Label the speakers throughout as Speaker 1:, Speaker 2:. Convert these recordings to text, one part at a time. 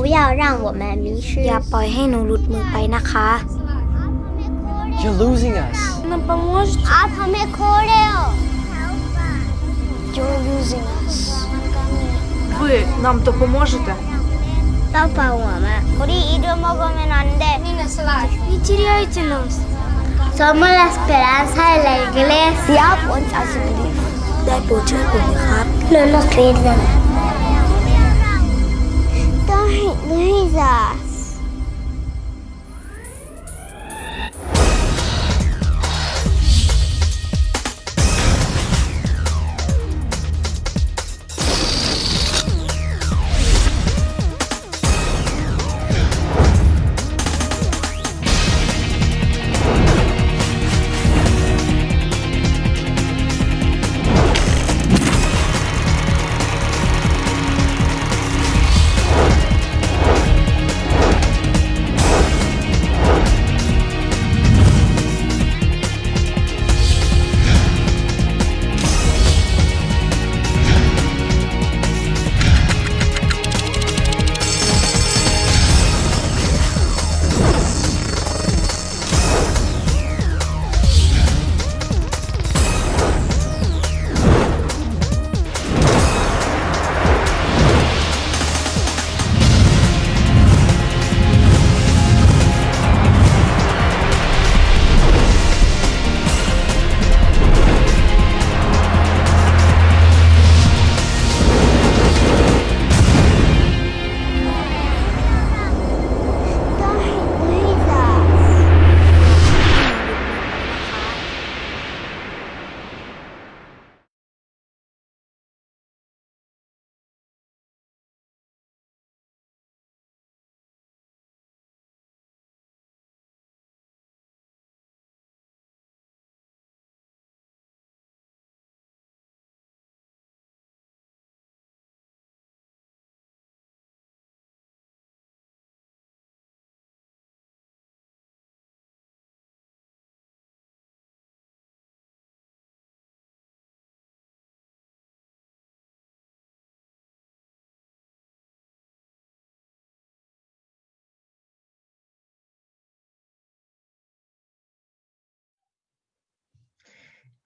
Speaker 1: 要让我们迷失
Speaker 2: อย่าปล่อยให้หนูหลุดมือไปนะคะ
Speaker 3: You're losing us.
Speaker 2: Нам поможете?
Speaker 1: आप हमें खो रहे हो
Speaker 2: You're losing us.
Speaker 4: Ви нам допоможете?
Speaker 1: Папа, мама, 우리 잃어먹으면 안 돼.
Speaker 2: Не теряйте нас.
Speaker 1: Somos la esperanza de la iglesia. Und also believe.
Speaker 2: ได้โปรดช่วยผมนะครับ
Speaker 1: No nos pierdan. Don't lose us.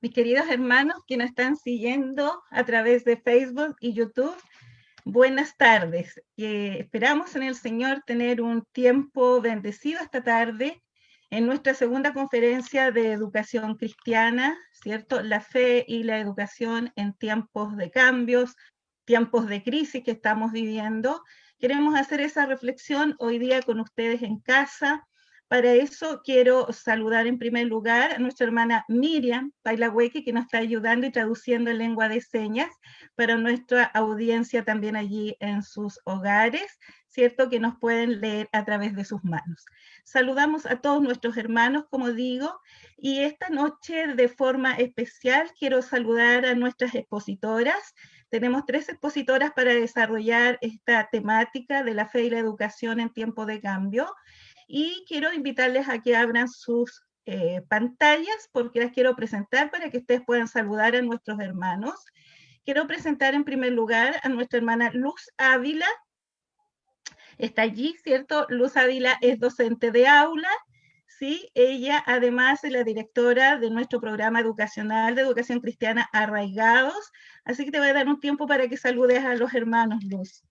Speaker 5: Mis queridos hermanos que nos están siguiendo a través de Facebook y YouTube, buenas tardes. Esperamos en el Señor tener un tiempo bendecido esta tarde en nuestra segunda conferencia de educación cristiana, ¿cierto? La fe y la educación en tiempos de cambios, tiempos de crisis que estamos viviendo. Queremos hacer esa reflexión hoy día con ustedes en casa. Para eso quiero saludar en primer lugar a nuestra hermana Miriam Pailagüeque, que nos está ayudando y traduciendo en lengua de señas para nuestra audiencia también allí en sus hogares, ¿cierto? Que nos pueden leer a través de sus manos. Saludamos a todos nuestros hermanos, como digo, y esta noche de forma especial quiero saludar a nuestras expositoras. Tenemos 3 expositoras para desarrollar esta temática de la fe y la educación en tiempo de cambio. Y quiero invitarles a que abran sus pantallas porque las quiero presentar para que ustedes puedan saludar a nuestros hermanos. Quiero presentar en primer lugar a nuestra hermana Luz Ávila. Está allí, ¿cierto? Luz Ávila es docente de aula, ¿sí? Ella además es la directora de nuestro programa educacional de educación cristiana Arraigados. Así que te voy a dar un tiempo para que saludes a los hermanos, Luz.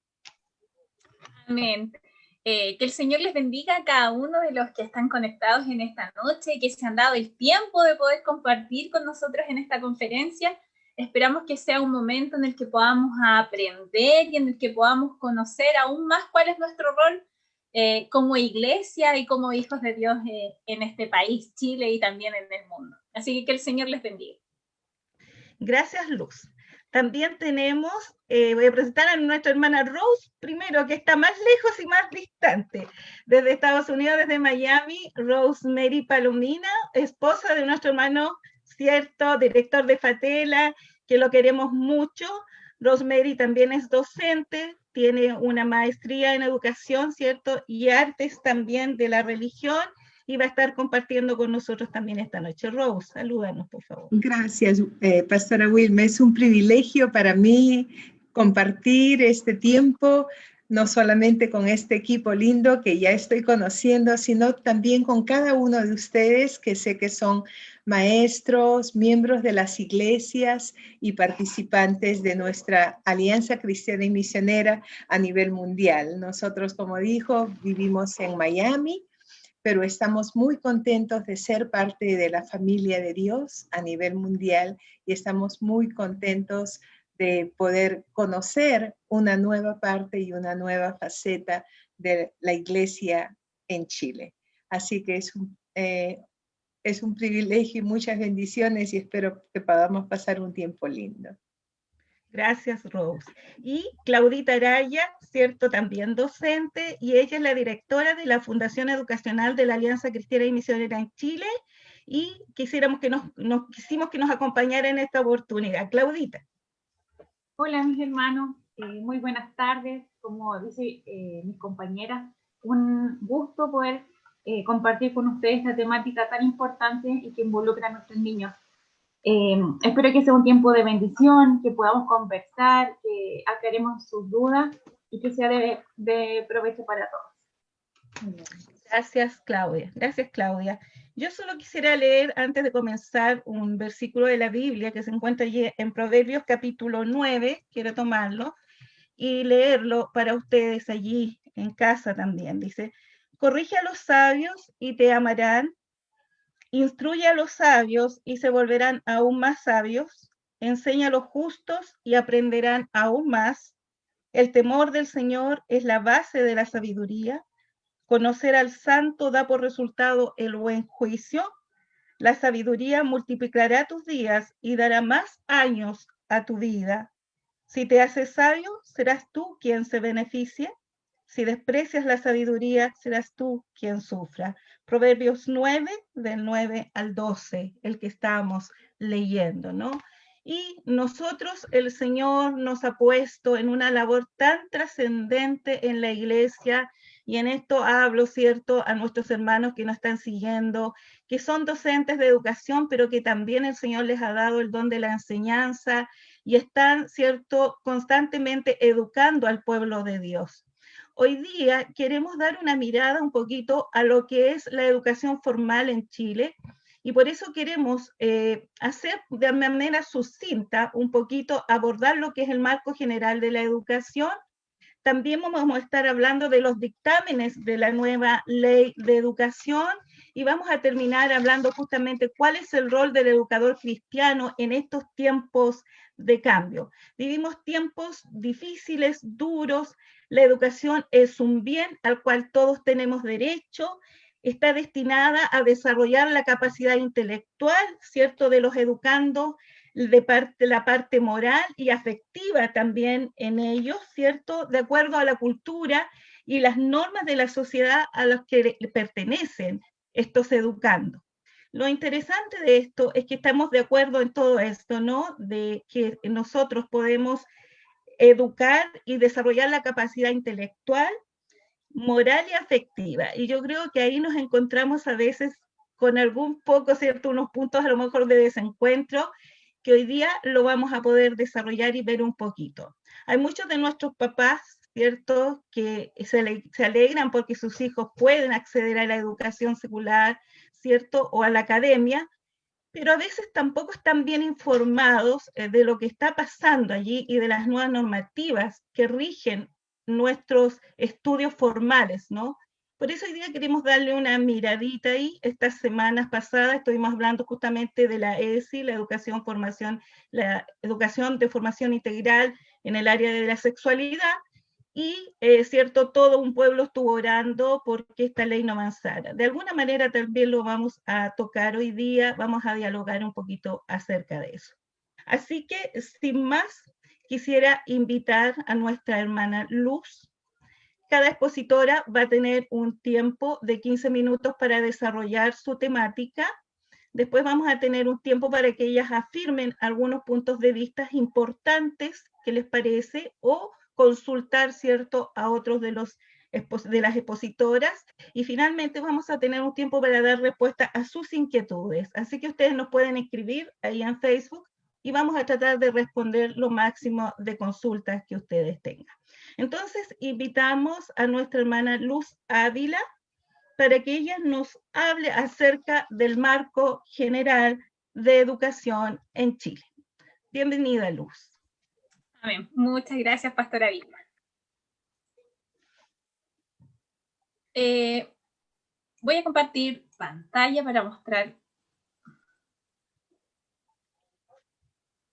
Speaker 6: Amén. Que el Señor les bendiga a cada uno de los que están conectados en esta noche, que se han dado el tiempo de poder compartir con nosotros en esta conferencia. Esperamos que sea un momento en el que podamos aprender y en el que podamos conocer aún más cuál es nuestro rol como iglesia y como hijos de Dios en este país, Chile, y también en el mundo. Así que el Señor les bendiga.
Speaker 5: Gracias, Luz. También tenemos, voy a presentar a nuestra hermana Rose primero, que está más lejos y más distante. Desde Estados Unidos, desde Miami, Rosemary Palomina, esposa de nuestro hermano, cierto, director de Fatela, que lo queremos mucho. Rosemary también es docente, tiene una maestría en educación, cierto, y artes también de la religión, y va a estar compartiendo con nosotros también esta noche. Rose, salúdanos, por favor.
Speaker 7: Gracias, Pastora Wilma. Es un privilegio para mí compartir este tiempo no solamente con este equipo lindo que ya estoy conociendo, sino también con cada uno de ustedes que sé que son maestros, miembros de las iglesias y participantes de nuestra Alianza Cristiana y Misionera a nivel mundial. Nosotros, como dijo, vivimos en Miami, pero estamos muy contentos de ser parte de la familia de Dios a nivel mundial y estamos muy contentos de poder conocer una nueva parte y una nueva faceta de la iglesia en Chile. Así que es un privilegio y muchas bendiciones y espero que podamos pasar un tiempo lindo.
Speaker 5: Gracias, Rose. Y Claudita Araya, ¿cierto? También docente, y ella es la directora de la Fundación Educacional de la Alianza Cristiana y Misionera en Chile, y quisimos que nos acompañara en esta oportunidad. Claudita.
Speaker 8: Hola, mis hermanos, muy buenas tardes. Como dice mis compañeras, un gusto poder compartir con ustedes esta temática tan importante y que involucra a nuestros niños. Espero que sea un tiempo de bendición, que podamos conversar, que aclaremos sus dudas y que sea de provecho para todos.
Speaker 5: Gracias, Claudia. Gracias, Claudia. Yo solo quisiera leer, antes de comenzar, un versículo de la Biblia que se encuentra allí en Proverbios capítulo 9, quiero tomarlo, y leerlo para ustedes allí en casa también. Dice, corrige a los sabios y te amarán, instruye a los sabios y se volverán aún más sabios, enseña a los justos y aprenderán aún más. El temor del Señor es la base de la sabiduría. Conocer al santo da por resultado el buen juicio. La sabiduría multiplicará tus días y dará más años a tu vida. Si te haces sabio, serás tú quien se beneficie. Si desprecias la sabiduría, serás tú quien sufra. Proverbios 9, del 9 al 12, el que estamos leyendo, ¿no? Y nosotros, el Señor nos ha puesto en una labor tan trascendente en la iglesia, y en esto hablo, ¿cierto?, a nuestros hermanos que nos están siguiendo, que son docentes de educación, pero que también el Señor les ha dado el don de la enseñanza y están, ¿cierto?, constantemente educando al pueblo de Dios. Hoy día queremos dar una mirada un poquito a lo que es la educación formal en Chile, y por eso queremos hacer de manera sucinta un poquito, abordar lo que es el marco general de la educación. También vamos a estar hablando de los dictámenes de la nueva ley de educación y vamos a terminar hablando justamente cuál es el rol del educador cristiano en estos tiempos de cambio. Vivimos tiempos difíciles, duros. La educación es un bien al cual todos tenemos derecho. Está destinada a desarrollar la capacidad intelectual, ¿cierto?, de los educandos, la parte moral y afectiva también en ellos, ¿cierto?, de acuerdo a la cultura y las normas de la sociedad a las que pertenecen estos educandos. Lo interesante de esto es que estamos de acuerdo en todo esto, ¿no?, de que nosotros podemos educar y desarrollar la capacidad intelectual, moral y afectiva. Y yo creo que ahí nos encontramos a veces con algún poco, ¿cierto?, unos puntos a lo mejor de desencuentro, que hoy día lo vamos a poder desarrollar y ver un poquito. Hay muchos de nuestros papás, ¿cierto?, que se alegran porque sus hijos pueden acceder a la educación secular, ¿cierto?, o a la academia, pero a veces tampoco están bien informados de lo que está pasando allí y de las nuevas normativas que rigen nuestros estudios formales, ¿no? Por eso hoy día queremos darle una miradita ahí. Estas semanas pasadas estuvimos hablando justamente de la ESI, la educación de formación integral en el área de la sexualidad, y, ¿cierto?, todo un pueblo estuvo orando porque esta ley no avanzara. De alguna manera también lo vamos a tocar hoy día, vamos a dialogar un poquito acerca de eso. Así que, sin más, quisiera invitar a nuestra hermana Luz. Cada expositora va a tener un tiempo de 15 minutos para desarrollar su temática. Después vamos a tener un tiempo para que ellas afirmen algunos puntos de vista importantes que les parece o consultar, ¿cierto?, a otros de las expositoras. Y finalmente vamos a tener un tiempo para dar respuesta a sus inquietudes. Así que ustedes nos pueden escribir ahí en Facebook y vamos a tratar de responder lo máximo de consultas que ustedes tengan. Entonces, invitamos a nuestra hermana Luz Ávila para que ella nos hable acerca del marco general de educación en Chile. Bienvenida, Luz.
Speaker 6: Amén. Muchas gracias, Pastora Vilma. Voy a compartir pantalla para mostrar.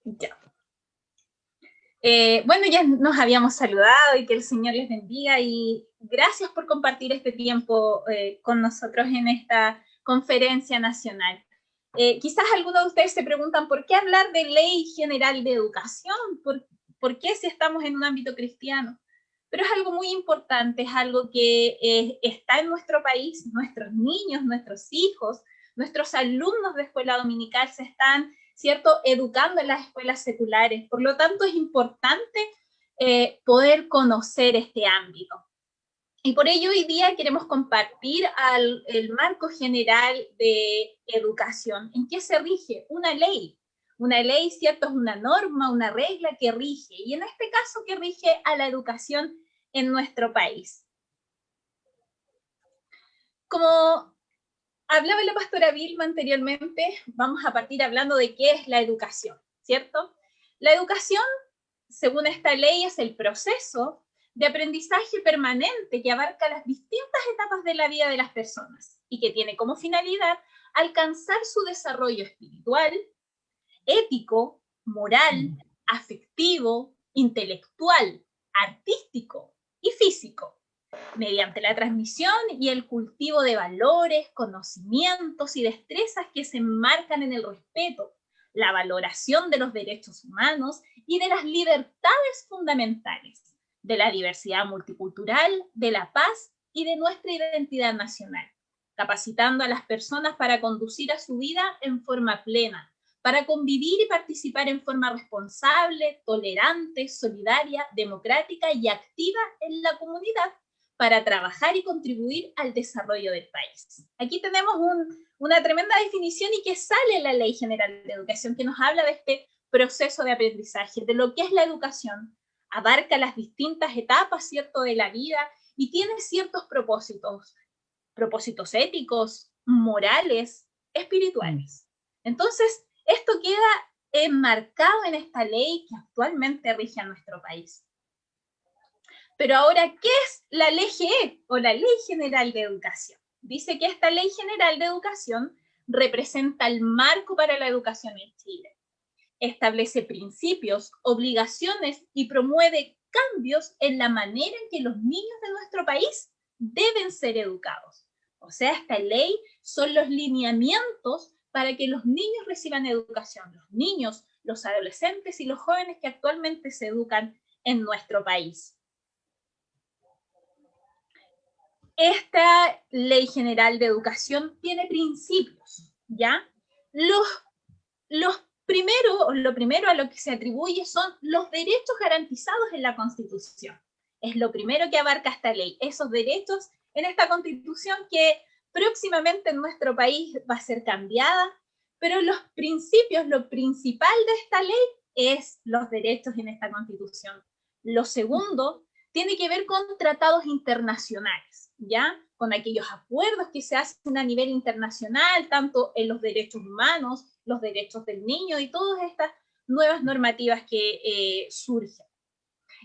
Speaker 6: Ya. Bueno, ya nos habíamos saludado y que el Señor les bendiga y gracias por compartir este tiempo con nosotros en esta conferencia nacional. Quizás algunos de ustedes se preguntan ¿por qué hablar de Ley General de Educación? ¿Por qué si estamos en un ámbito cristiano? Pero es algo muy importante, es algo que está en nuestro país, nuestros niños, nuestros hijos, nuestros alumnos de escuela dominical se están, ¿cierto?, educando en las escuelas seculares. Por lo tanto, es importante poder conocer este ámbito. Y por ello hoy día queremos compartir el marco general de educación. ¿En qué se rige? Una ley. Una ley, ¿cierto? Es una norma, una regla que rige, y en este caso que rige a la educación en nuestro país. Como hablaba la pastora Vilma anteriormente, vamos a partir hablando de qué es la educación, ¿cierto? La educación, según esta ley, es el proceso de aprendizaje permanente que abarca las distintas etapas de la vida de las personas y que tiene como finalidad alcanzar su desarrollo espiritual, ético, moral, afectivo, intelectual, artístico y físico, mediante la transmisión y el cultivo de valores, conocimientos y destrezas que se enmarcan en el respeto, la valoración de los derechos humanos y de las libertades fundamentales, de la diversidad multicultural, de la paz y de nuestra identidad nacional, capacitando a las personas para conducir a su vida en forma plena, para convivir y participar en forma responsable, tolerante, solidaria, democrática y activa en la comunidad, para trabajar y contribuir al desarrollo del país. Aquí tenemos una tremenda definición y que sale en la Ley General de Educación, que nos habla de este proceso de aprendizaje, de lo que es la educación. Abarca las distintas etapas, ¿cierto?, de la vida y tiene ciertos propósitos éticos, morales, espirituales. Entonces, esto queda enmarcado en esta ley que actualmente rige a nuestro país. Pero ahora, ¿qué es la LGE o la Ley General de Educación? Dice que esta Ley General de Educación representa el marco para la educación en Chile. Establece principios, obligaciones y promueve cambios en la manera en que los niños de nuestro país deben ser educados. O sea, esta ley son los lineamientos para que los niños reciban educación, los niños, los adolescentes y los jóvenes que actualmente se educan en nuestro país. Esta Ley General de Educación tiene principios, ¿ya? Lo primero a lo que se atribuye son los derechos garantizados en la Constitución. Es lo primero que abarca esta ley, esos derechos en esta Constitución que próximamente en nuestro país va a ser cambiada, pero los principios, lo principal de esta ley es los derechos en esta Constitución. Lo segundo tiene que ver con tratados internacionales, ¿ya? Con aquellos acuerdos que se hacen a nivel internacional, tanto en los derechos humanos, los derechos del niño y todas estas nuevas normativas que surgen.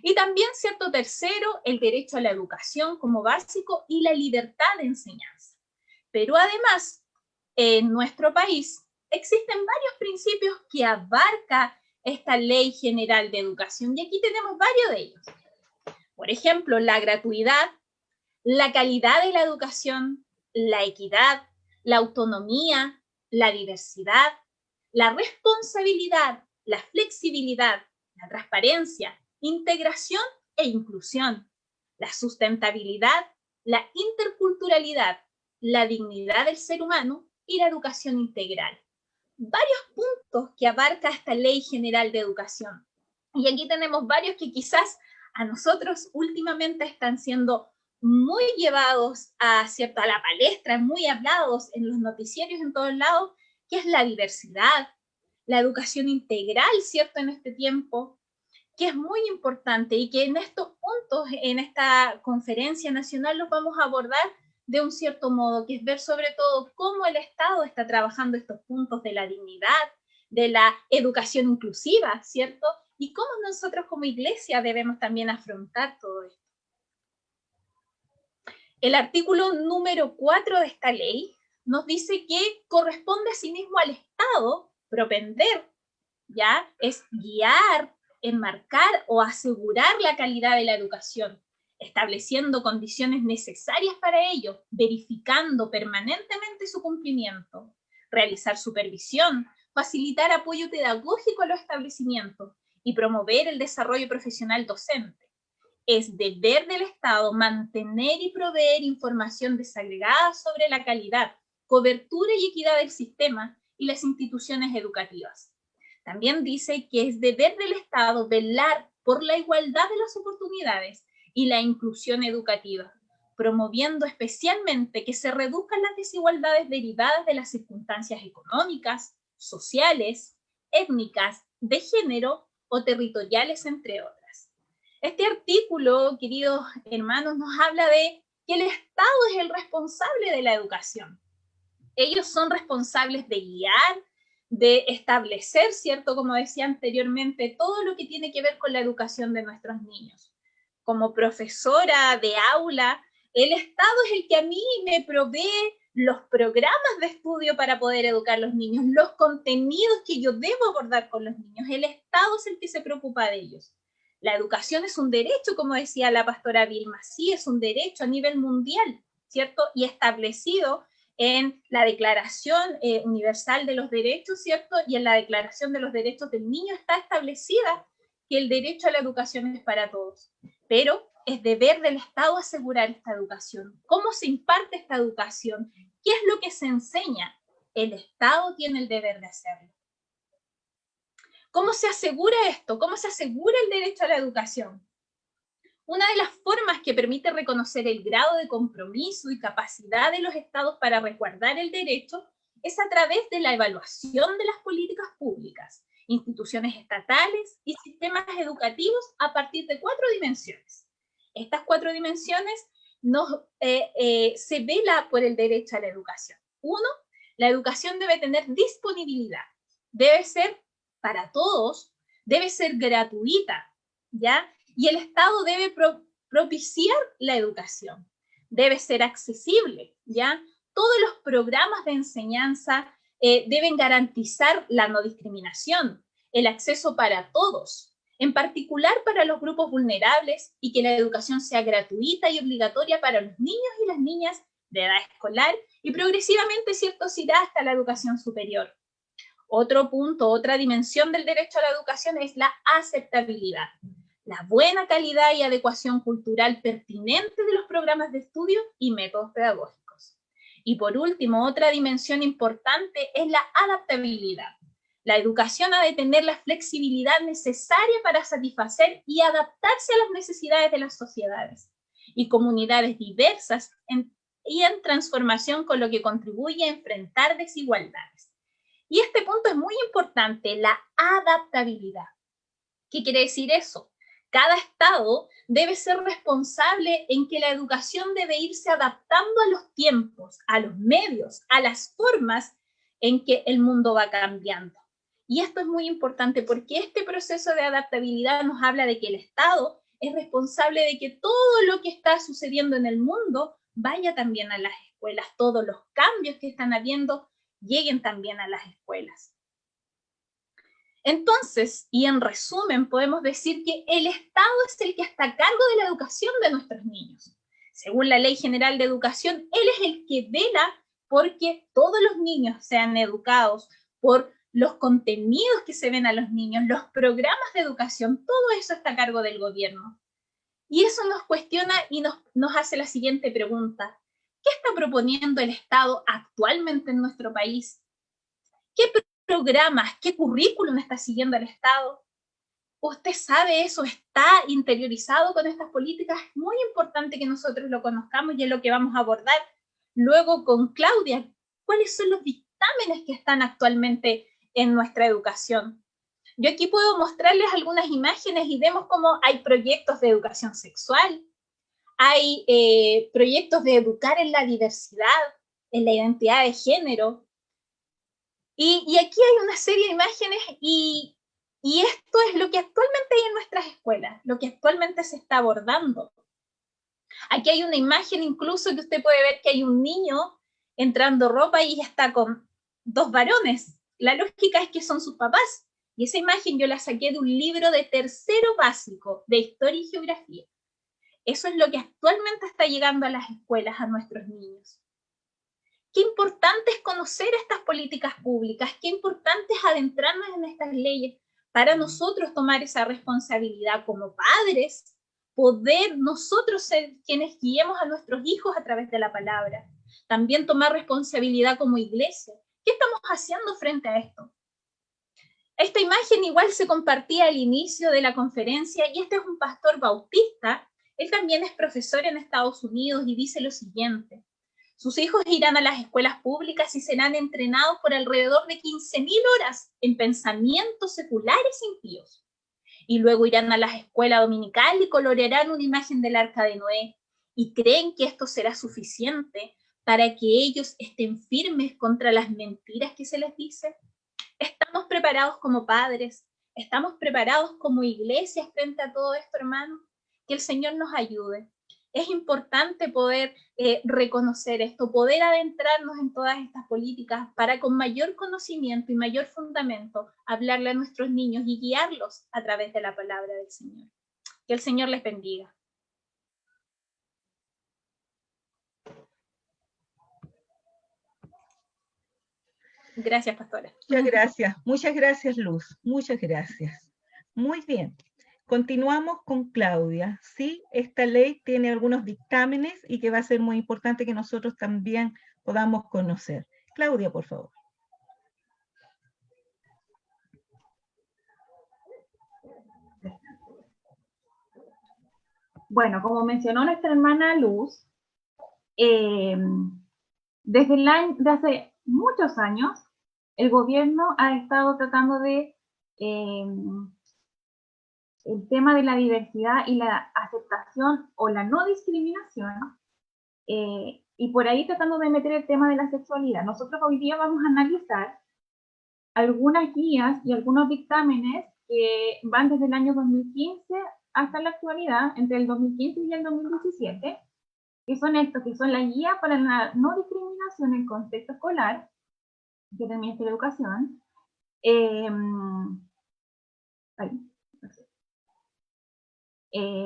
Speaker 6: Y también, ¿cierto? Tercero, el derecho a la educación como básico y la libertad de enseñanza. Pero además, en nuestro país existen varios principios que abarca esta Ley General de Educación y aquí tenemos varios de ellos. Por ejemplo, la gratuidad, la calidad de la educación, la equidad, la autonomía, la diversidad, la responsabilidad, la flexibilidad, la transparencia, integración e inclusión, la sustentabilidad, la interculturalidad, la dignidad del ser humano y la educación integral. Varios puntos que abarca esta Ley General de Educación. Y aquí tenemos varios que quizás a nosotros últimamente están siendo muy llevados a la palestra, muy hablados en los noticiarios en todos lados, que es la diversidad, la educación integral, ¿cierto?, en este tiempo, que es muy importante y que en estos puntos, en esta conferencia nacional, los vamos a abordar de un cierto modo, que es ver sobre todo cómo el Estado está trabajando estos puntos de la dignidad, de la educación inclusiva, ¿cierto? Y cómo nosotros como iglesia debemos también afrontar todo esto. El artículo número 4 de esta ley nos dice que corresponde asimismo al Estado propender, ¿ya? Es guiar, enmarcar o asegurar la calidad de la educación, estableciendo condiciones necesarias para ello, verificando permanentemente su cumplimiento, realizar supervisión, facilitar apoyo pedagógico a los establecimientos y promover el desarrollo profesional docente. Es deber del Estado mantener y proveer información desagregada sobre la calidad, cobertura y equidad del sistema y las instituciones educativas. También dice que es deber del Estado velar por la igualdad de las oportunidades y la inclusión educativa, promoviendo especialmente que se reduzcan las desigualdades derivadas de las circunstancias económicas, sociales, étnicas, de género o territoriales, entre otras. Este artículo, queridos hermanos, nos habla de que el Estado es el responsable de la educación. Ellos son responsables de guiar, de establecer, ¿cierto? Como decía anteriormente, todo lo que tiene que ver con la educación de nuestros niños. Como profesora de aula, el Estado es el que a mí me provee los programas de estudio para poder educar a los niños, los contenidos que yo debo abordar con los niños. El Estado es el que se preocupa de ellos. La educación es un derecho, como decía la pastora Vilma, sí, es un derecho a nivel mundial, ¿cierto? Y establecido en la Declaración Universal de los Derechos, ¿cierto? Y en la Declaración de los Derechos del Niño está establecida que el derecho a la educación es para todos. Pero es deber del Estado asegurar esta educación. ¿Cómo se imparte esta educación? ¿Qué es lo que se enseña? El Estado tiene el deber de hacerlo. ¿Cómo se asegura esto? ¿Cómo se asegura el derecho a la educación? Una de las formas que permite reconocer el grado de compromiso y capacidad de los estados para resguardar el derecho es a través de la evaluación de las políticas públicas, instituciones estatales y sistemas educativos a partir de 4 dimensiones. Estas 4 dimensiones se vela por el derecho a la educación. 1, la educación debe tener disponibilidad, debe ser para todos, debe ser gratuita, ¿ya? Y el Estado debe propiciar la educación, debe ser accesible, ¿ya? Todos los programas de enseñanza deben garantizar la no discriminación, el acceso para todos, en particular para los grupos vulnerables, y que la educación sea gratuita y obligatoria para los niños y las niñas de edad escolar, y progresivamente, ¿cierto?, se irá hasta la educación superior. Otro punto, otra dimensión del derecho a la educación es la aceptabilidad. La buena calidad y adecuación cultural pertinente de los programas de estudio y métodos pedagógicos. Y por último, otra dimensión importante es la adaptabilidad. La educación ha de tener la flexibilidad necesaria para satisfacer y adaptarse a las necesidades de las sociedades y comunidades diversas y en transformación, con lo que contribuye a enfrentar desigualdades. Y este punto es muy importante, la adaptabilidad. ¿Qué quiere decir eso? Cada estado debe ser responsable en que la educación debe irse adaptando a los tiempos, a los medios, a las formas en que el mundo va cambiando. Y esto es muy importante porque este proceso de adaptabilidad nos habla de que el Estado es responsable de que todo lo que está sucediendo en el mundo vaya también a las escuelas, todos los cambios que están habiendo lleguen también a las escuelas. Entonces, y en resumen, podemos decir que el Estado es el que está a cargo de la educación de nuestros niños. Según la Ley General de Educación, él es el que vela porque todos los niños sean educados, por los contenidos que se ven a los niños, los programas de educación, todo eso está a cargo del gobierno. Y eso nos cuestiona y nos hace la siguiente pregunta. ¿Qué está proponiendo el Estado actualmente en nuestro país? ¿Qué programas, qué currículum está siguiendo el Estado? ¿Usted sabe eso? ¿Está interiorizado con estas políticas? Es muy importante que nosotros lo conozcamos y es lo que vamos a abordar luego con Claudia. ¿Cuáles son los dictámenes que están actualmente en nuestra educación? Yo aquí puedo mostrarles algunas imágenes y vemos cómo hay proyectos de educación sexual, hay proyectos de educar en la diversidad, en la identidad de género. Y aquí hay una serie de imágenes y esto es lo que actualmente hay en nuestras escuelas, lo que actualmente se está abordando. Aquí hay una imagen incluso que usted puede ver que hay un niño entrando ropa y está con 2 varones. La lógica es que son sus papás. Y esa imagen yo la saqué de un libro de tercero básico de historia y geografía. Eso es lo que actualmente está llegando a las escuelas, a nuestros niños. Qué importante es conocer estas políticas públicas, qué importante es adentrarnos en estas leyes para nosotros tomar esa responsabilidad como padres, poder nosotros ser quienes guiemos a nuestros hijos a través de la palabra. También tomar responsabilidad como iglesia. ¿Qué estamos haciendo frente a esto? Esta imagen igual se compartía al inicio de la conferencia y este es un pastor bautista. Él también es profesor en Estados Unidos y dice lo siguiente: sus hijos irán a las escuelas públicas y serán entrenados por alrededor de 15.000 horas en pensamientos seculares impíos. Y luego irán a la escuela dominical y colorearán una imagen del arca de Noé. Y creen que esto será suficiente para que ellos estén firmes contra las mentiras que se les dice. ¿Estamos preparados como padres? ¿Estamos preparados como iglesias frente a todo esto, hermanos? Que el Señor nos ayude. Es importante poder reconocer esto, poder adentrarnos en todas estas políticas para con mayor conocimiento y mayor fundamento hablarle a nuestros niños y guiarlos a través de la palabra del Señor. Que el Señor les bendiga. Gracias, pastora.
Speaker 5: Muchas gracias, Luz, muchas gracias. Muy bien, continuamos con Claudia. Sí, esta ley tiene algunos dictámenes y que va a ser muy importante que nosotros también podamos conocer. Claudia, por favor.
Speaker 8: Bueno, como mencionó nuestra hermana Luz, desde hace muchos años, el gobierno ha estado tratando de el tema de la diversidad y la aceptación o la no discriminación, y por ahí tratando de meter el tema de la sexualidad. Nosotros hoy día vamos a analizar algunas guías y algunos dictámenes que van desde el año 2015 hasta la actualidad, entre el 2015 y el 2017, que son estos, que son la guía para la no discriminación en contexto escolar, que es del Ministerio de Educación,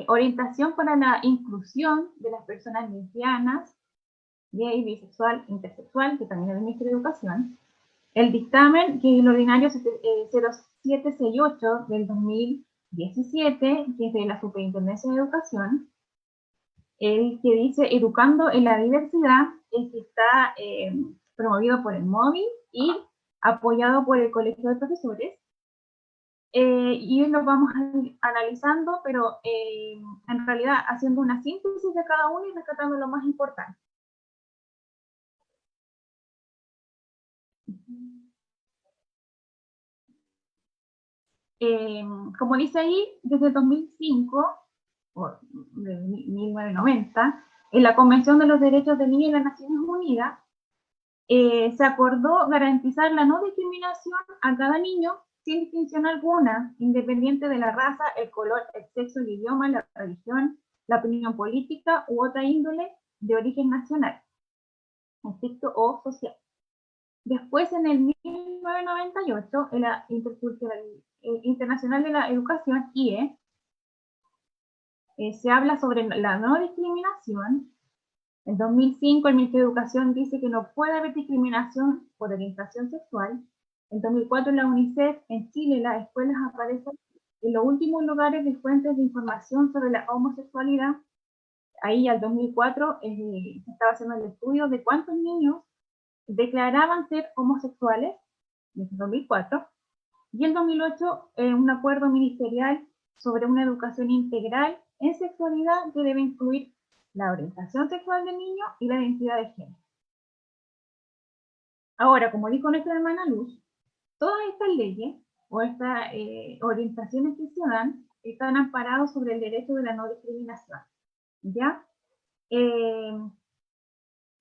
Speaker 8: orientación para la inclusión de las personas lesbianas, gay, bisexual, intersexual, que también es del Ministerio de Educación, el dictamen, que es el ordinario 0768 del 2017, que es de la Superintendencia de Educación, el que dice Educando en la Diversidad, el que está promovido por el MOVI y apoyado por el Colegio de Profesores. Y lo vamos analizando, pero en realidad haciendo una síntesis de cada uno y rescatando lo más importante. Como dice ahí, desde 2005, o de 1990, en la Convención de los Derechos del Niño de las Naciones Unidas, se acordó garantizar la no discriminación a cada niño sin distinción alguna, independiente de la raza, el color, el sexo, el idioma, la religión, la opinión política u otra índole de origen nacional, estricto o social. Después, en el 1998, en la Internacional de la Educación, IE, se habla sobre la no discriminación. En 2005, el Ministerio de Educación dice que no puede haber discriminación por orientación sexual. En 2004, en la UNICEF, en Chile, las escuelas aparecen en los últimos lugares de fuentes de información sobre la homosexualidad. Ahí, al 2004, se estaba haciendo el estudio de cuántos niños declaraban ser homosexuales, desde 2004. Y en 2008, un acuerdo ministerial sobre una educación integral en sexualidad que debe incluir la orientación sexual del niño y la identidad de género. Ahora, como dijo nuestra hermana Luz, todas estas leyes o estas orientaciones que se dan están amparados sobre el derecho de la no discriminación, ¿ya?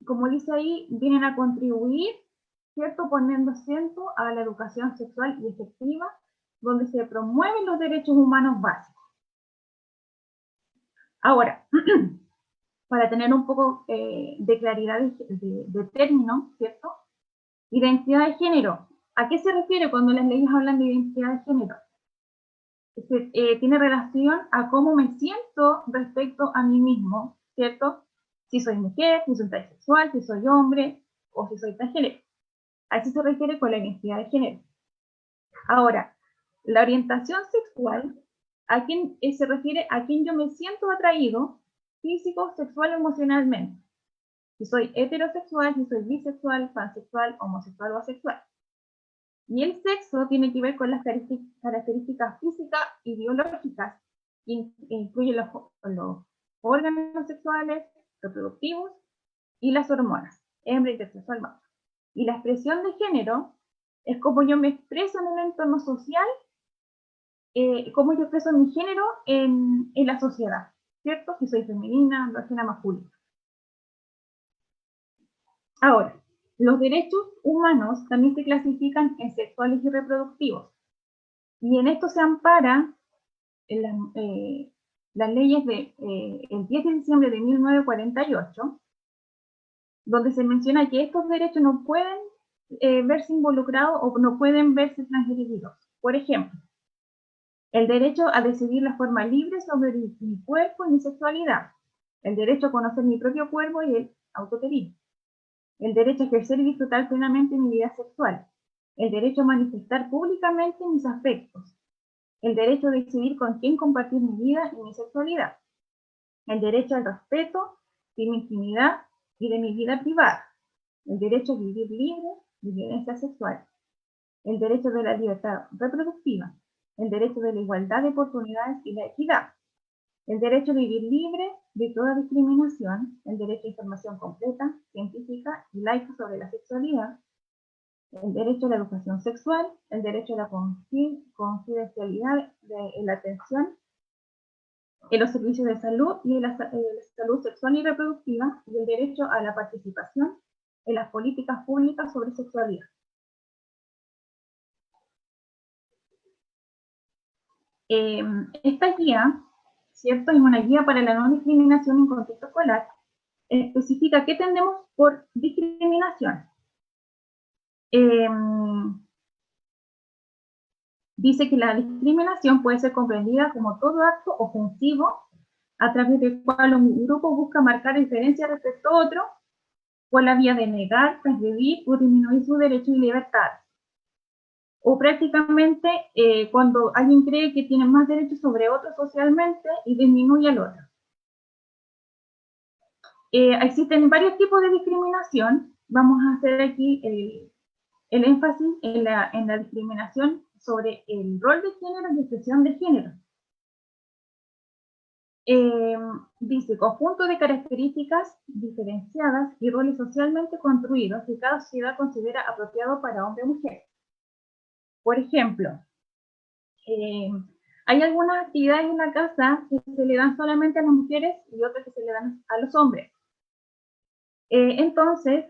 Speaker 8: Como dice ahí, vienen a contribuir, ¿cierto?, poniendo acento a la educación sexual y efectiva, donde se promueven los derechos humanos básicos. Ahora, para tener un poco de claridad de término, ¿cierto? Identidad de género. ¿A qué se refiere cuando las leyes hablan de identidad de género? Tiene relación a cómo me siento respecto a mí mismo, ¿cierto? Si soy mujer, si soy transexual, si soy hombre o si soy transgénero. A eso se refiere con la identidad de género. Ahora, la orientación sexual, ¿a quién se refiere? A quién yo me siento atraído físico, sexual o emocionalmente. Si soy heterosexual, si soy bisexual, pansexual, homosexual o asexual. Y el sexo tiene que ver con las características físicas y biológicas, que incluyen los órganos sexuales, reproductivos y las hormonas, hembra, intersexual, macho. Y la expresión de género es cómo yo me expreso en el entorno social, cómo yo expreso mi género en la sociedad, ¿cierto? Si soy femenina, andrógina, masculina. Ahora, los derechos humanos también se clasifican en sexuales y reproductivos. Y en esto se ampara en las leyes del 10 de diciembre de 1948, donde se menciona que estos derechos no pueden verse involucrados o no pueden verse transgredidos. Por ejemplo, el derecho a decidir la forma libre sobre mi cuerpo y mi sexualidad, el derecho a conocer mi propio cuerpo y el autoterismo, el derecho a ejercer y disfrutar plenamente mi vida sexual, el derecho a manifestar públicamente mis afectos, el derecho a decidir con quién compartir mi vida y mi sexualidad, el derecho al respeto de mi intimidad y de mi vida privada, el derecho a vivir libre de violencia sexual, el derecho de la libertad reproductiva, el derecho de la igualdad de oportunidades y la equidad, el derecho a vivir libre de toda discriminación, el derecho a información completa, científica y laica sobre la sexualidad, el derecho a la educación sexual, el derecho a la confidencialidad en la atención en los servicios de salud y en la salud sexual y reproductiva, y el derecho a la participación en las políticas públicas sobre sexualidad. Esta guía, ¿cierto?, es una guía para la no discriminación en contexto escolar, especifica qué entendemos por discriminación. Dice que la discriminación puede ser comprendida como todo acto ofensivo a través del cual un grupo busca marcar diferencia respecto a otro por la vía de negar, transgredir o disminuir sus derechos y libertades. O prácticamente cuando alguien cree que tiene más derechos sobre otro socialmente y disminuye al otro. Existen varios tipos de discriminación. Vamos a hacer aquí el énfasis en la discriminación sobre el rol de género y expresión de género. Dice, conjunto de características diferenciadas y roles socialmente construidos que cada sociedad considera apropiado para hombre o mujer. Por ejemplo, hay algunas actividades en la casa que se le dan solamente a las mujeres y otras que se le dan a los hombres. Entonces,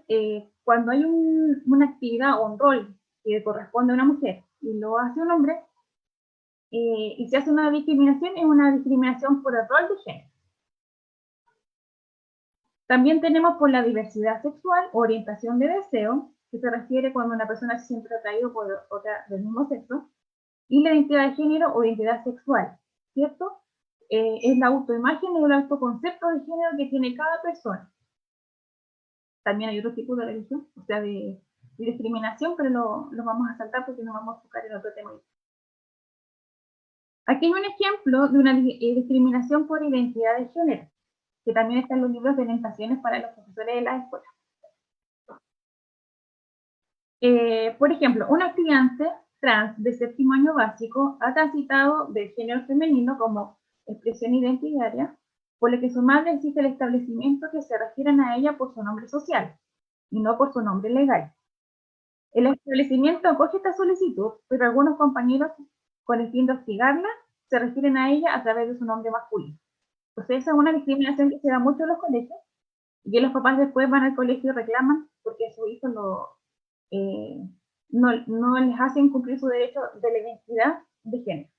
Speaker 8: cuando hay una actividad o un rol que corresponde a una mujer y lo hace un hombre, y se hace una discriminación, es una discriminación por el rol de género. También tenemos por la diversidad sexual o orientación de deseo, que se refiere cuando una persona se siente atraída por otra del mismo sexo, y la identidad de género o identidad sexual, ¿cierto? Es la autoimagen y el autoconcepto de género que tiene cada persona. También hay otro tipo de religión, o sea, de discriminación, pero lo vamos a saltar porque nos vamos a enfocar en otro tema. Aquí hay un ejemplo de una discriminación por identidad de género, que también está en los libros de orientaciones para los profesores de la escuela. Por ejemplo, una estudiante trans de séptimo año básico ha transitado del género femenino como expresión identitaria, por lo que su madre exige el establecimiento que se refieran a ella por su nombre social, y no por su nombre legal. El establecimiento acoge esta solicitud, pero algunos compañeros, con el fin de hostigarla, se refieren a ella a través de su nombre masculino. Entonces esa es una discriminación que se da mucho en los colegios, y que los papás después van al colegio y reclaman porque su hijo no les hacen cumplir su derecho de la identidad de género.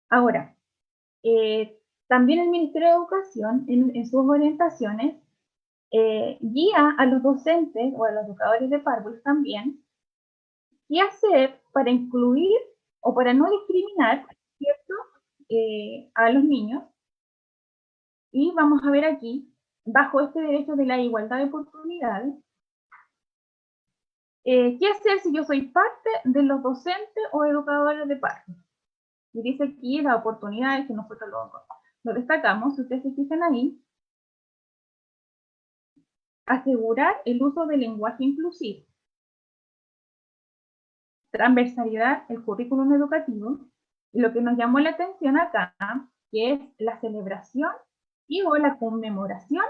Speaker 8: Ahora, también el Ministerio de Educación, en sus orientaciones, guía a los docentes o a los educadores de párvulos también qué hacer para incluir o para no discriminar, ¿cierto?, a los niños. Y vamos a ver aquí, bajo este derecho de la igualdad de oportunidades, qué hacer si yo soy parte de los docentes o educadores de párvulos. Y dice aquí las oportunidades que nosotros lo destacamos, si ustedes se fijan ahí: asegurar el uso del lenguaje inclusivo, transversalidad el currículum educativo, y lo que nos llamó la atención acá, que es la celebración y o la conmemoración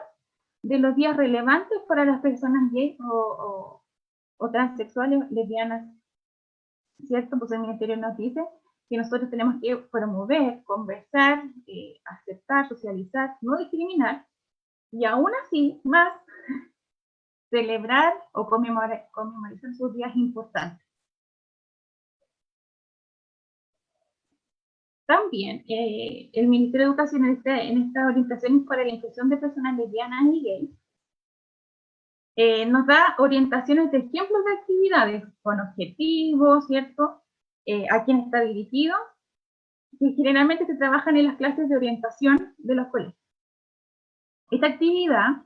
Speaker 8: de los días relevantes para las personas gays o transexuales, lesbianas, ¿cierto? Pues el Ministerio nos dice que nosotros tenemos que promover, conversar, aceptar, socializar, no discriminar, y aún así, más, celebrar o conmemorar sus días importantes. También el Ministerio de Educación en estas orientaciones para la inclusión de personas lesbianas y gays nos da orientaciones de ejemplos de actividades con objetivos, ¿cierto? A quién está dirigido, que generalmente se trabajan en las clases de orientación de los colegios. Esta actividad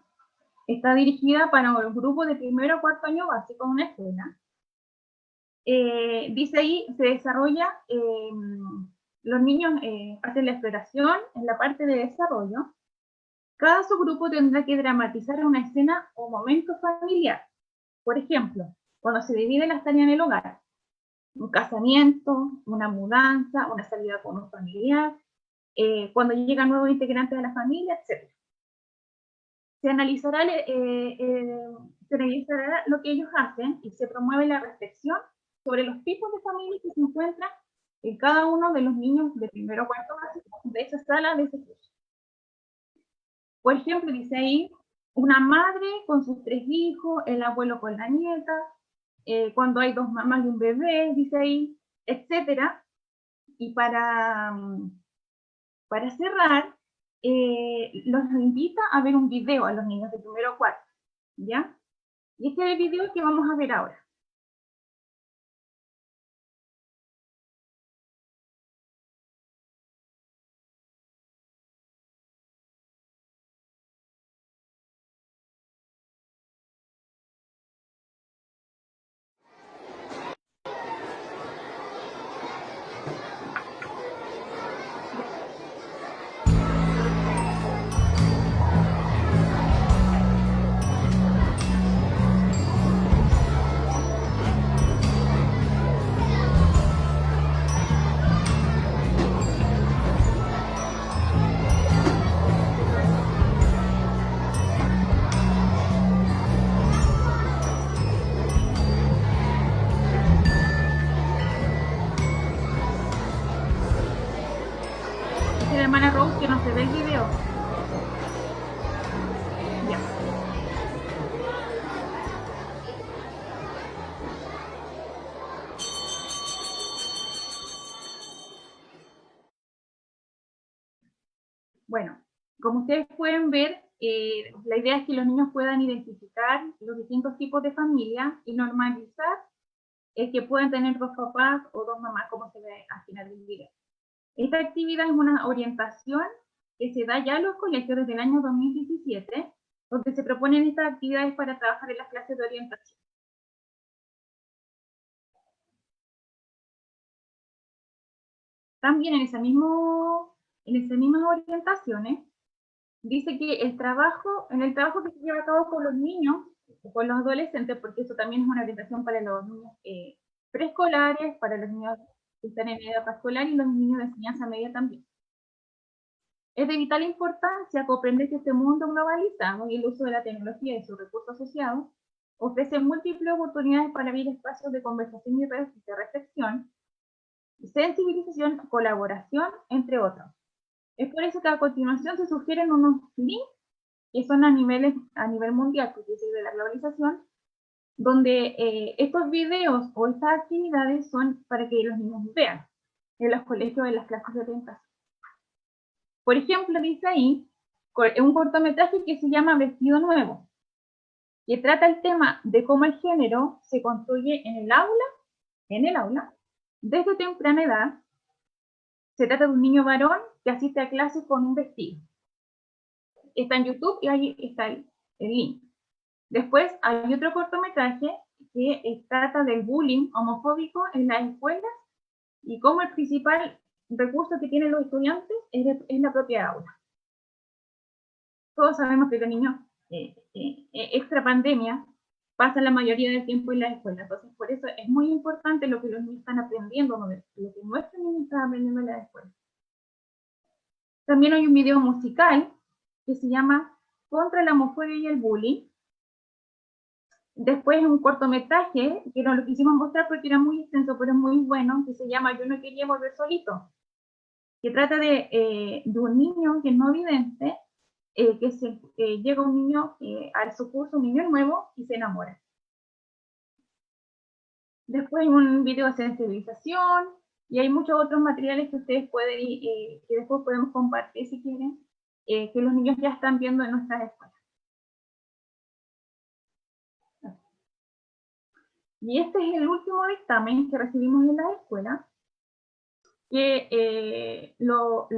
Speaker 8: está dirigida para un grupo de primero o cuarto año básico de una escuela. Dice ahí, se desarrolla, los niños hacen la exploración en la parte de desarrollo. Cada subgrupo tendrá que dramatizar una escena o momento familiar. Por ejemplo, cuando se dividen las tareas en el hogar: un casamiento, una mudanza, una salida con un familiar, cuando llegan nuevos integrantes de la familia, etc. Se analizará lo que ellos hacen y se promueve la reflexión sobre los tipos de familias que se encuentran en cada uno de los niños de primero o cuarto básico de esa sala, de ese curso. Por ejemplo, dice ahí, una madre con sus 3 hijos, el abuelo con la nieta, cuando hay 2 mamás y un bebé, dice ahí, etcétera. Y para cerrar, los invita a ver un video a los niños de primero o cuarto, ¿ya? Y este es el video que vamos a ver ahora. Dice la hermana Rose que no se ve el video. Ya. Bueno, como ustedes pueden ver, la idea es que los niños puedan identificar los distintos tipos de familia y normalizar el que puedan tener 2 papás o 2 mamás, como se ve al final del video. Esta actividad es una orientación que se da ya en los colegios desde el año 2017, donde se proponen estas actividades para trabajar en las clases de orientación. También en esas mismas orientaciones, dice que en el trabajo que se lleva a cabo con los niños, o con los adolescentes, porque eso también es una orientación para los niños preescolares, para los niños que están en edad preescolar y los niños de enseñanza media también. Es de vital importancia comprender que este mundo globalizado y el uso de la tecnología y sus recursos asociados ofrece múltiples oportunidades para abrir espacios de conversación y de reflexión, sensibilización, colaboración, entre otros. Es por eso que a continuación se sugieren unos links que son a nivel mundial, porque es de la globalización, donde estos videos o estas actividades son para que los niños vean en los colegios, en las clases de orientación. Por ejemplo, dice ahí un cortometraje que se llama Vestido Nuevo, que trata el tema de cómo el género se construye en el aula, desde temprana edad. Se trata de un niño varón que asiste a clases con un vestido. Está en YouTube y ahí está el link. Después hay otro cortometraje que trata del bullying homofóbico en las escuelas y cómo el principal recurso que tienen los estudiantes es la propia aula. Todos sabemos que los niños, extra pandemia, pasan la mayoría del tiempo en la escuela. Entonces, por eso es muy importante lo que los niños están aprendiendo, lo que nuestros niños están aprendiendo en la escuela. También hay un video musical que se llama Contra la homofobia y el bullying. Después un cortometraje, que no lo quisimos mostrar porque era muy extenso, pero es muy bueno, que se llama Yo no quería volver solito, que trata de un niño que es no vidente, llega un niño a su curso, un niño nuevo, y se enamora. Después hay un video de sensibilización, y hay muchos otros materiales que ustedes pueden, que después podemos compartir si quieren, que los niños ya están viendo en nuestras escuelas. Y este es el último dictamen que recibimos en la escuela, que lo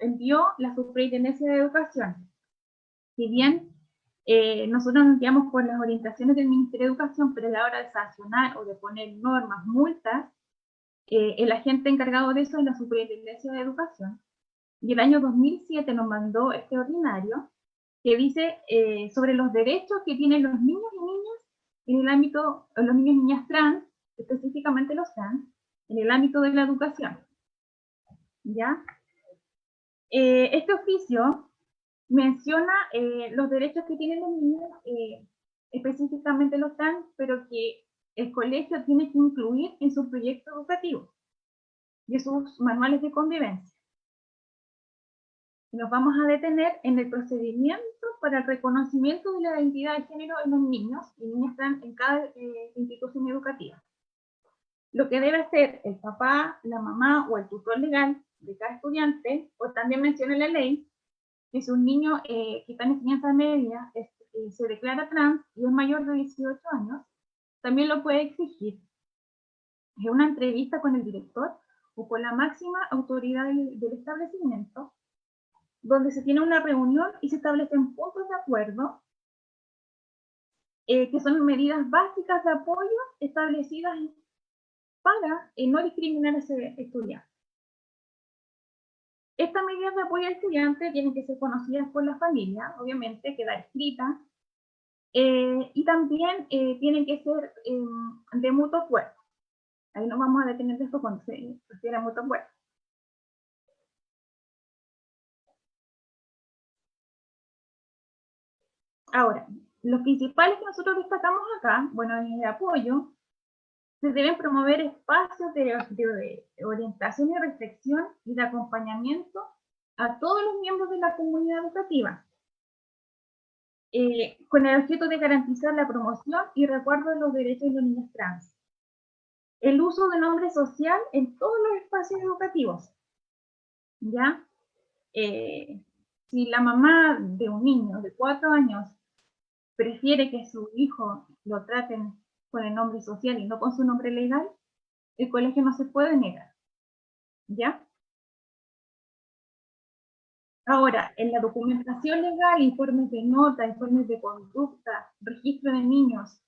Speaker 8: envió la Superintendencia de Educación. Si bien nosotros nos guiamos por las orientaciones del Ministerio de Educación, pero a la hora de sancionar o de poner normas, multas, el agente encargado de eso es la Superintendencia de Educación. Y el año 2007 nos mandó este ordinario que dice sobre los derechos que tienen los niños y niñas en el ámbito, los niños y niñas trans, específicamente los trans, en el ámbito de la educación. ¿Ya? Este oficio menciona los derechos que tienen los niños, específicamente los trans, pero que el colegio tiene que incluir en su proyecto educativo y en sus manuales de convivencia. Nos vamos a detener en el procedimiento para el reconocimiento de la identidad de género en los niños y niñas trans en cada institución educativa. Lo que debe hacer el papá, la mamá o el tutor legal de cada estudiante, o también menciona la ley, que si un niño que está en enseñanza media se declara trans y es mayor de 18 años, también lo puede exigir en una entrevista con el director o con la máxima autoridad del establecimiento, donde se tiene una reunión y se establecen puntos de acuerdo, que son medidas básicas de apoyo establecidas para no discriminar a ese estudiante. Estas medidas de apoyo al estudiante tienen que ser conocidas por la familia, obviamente, quedar escritas, y también tienen que ser de mutuo acuerdo. Ahí nos vamos a detener de esto cuando se refiere a mutuo acuerdo. Ahora, los principales que nosotros destacamos acá, bueno, en el apoyo, se deben promover espacios de orientación y reflexión y de acompañamiento a todos los miembros de la comunidad educativa, con el objeto de garantizar la promoción y resguardo de los derechos de los niños trans. El uso de nombre social en todos los espacios educativos. ¿Ya? Si la mamá de un niño de 4 años prefiere que su hijo lo traten con el nombre social y no con su nombre legal, el colegio no se puede negar. ¿Ya? Ahora, en la documentación legal, informes de nota, informes de conducta, registro de niños,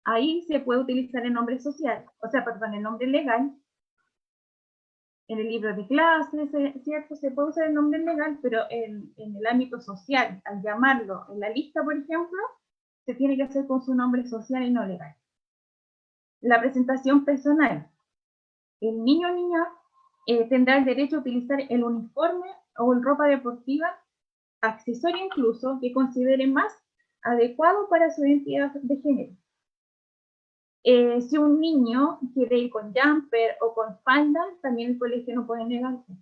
Speaker 8: ahí se puede utilizar el nombre social, o sea, perdón, el nombre legal. En el libro de clases, ¿cierto? Se puede usar el nombre legal, pero en el ámbito social, al llamarlo en la lista, por ejemplo, se tiene que hacer con su nombre social y no legal. La presentación personal. El niño o niña tendrá el derecho a utilizar el uniforme o ropa deportiva, accesorio incluso, que considere más adecuado para su identidad de género. Si un niño quiere ir con jumper o con falda, también el colegio no puede negarse.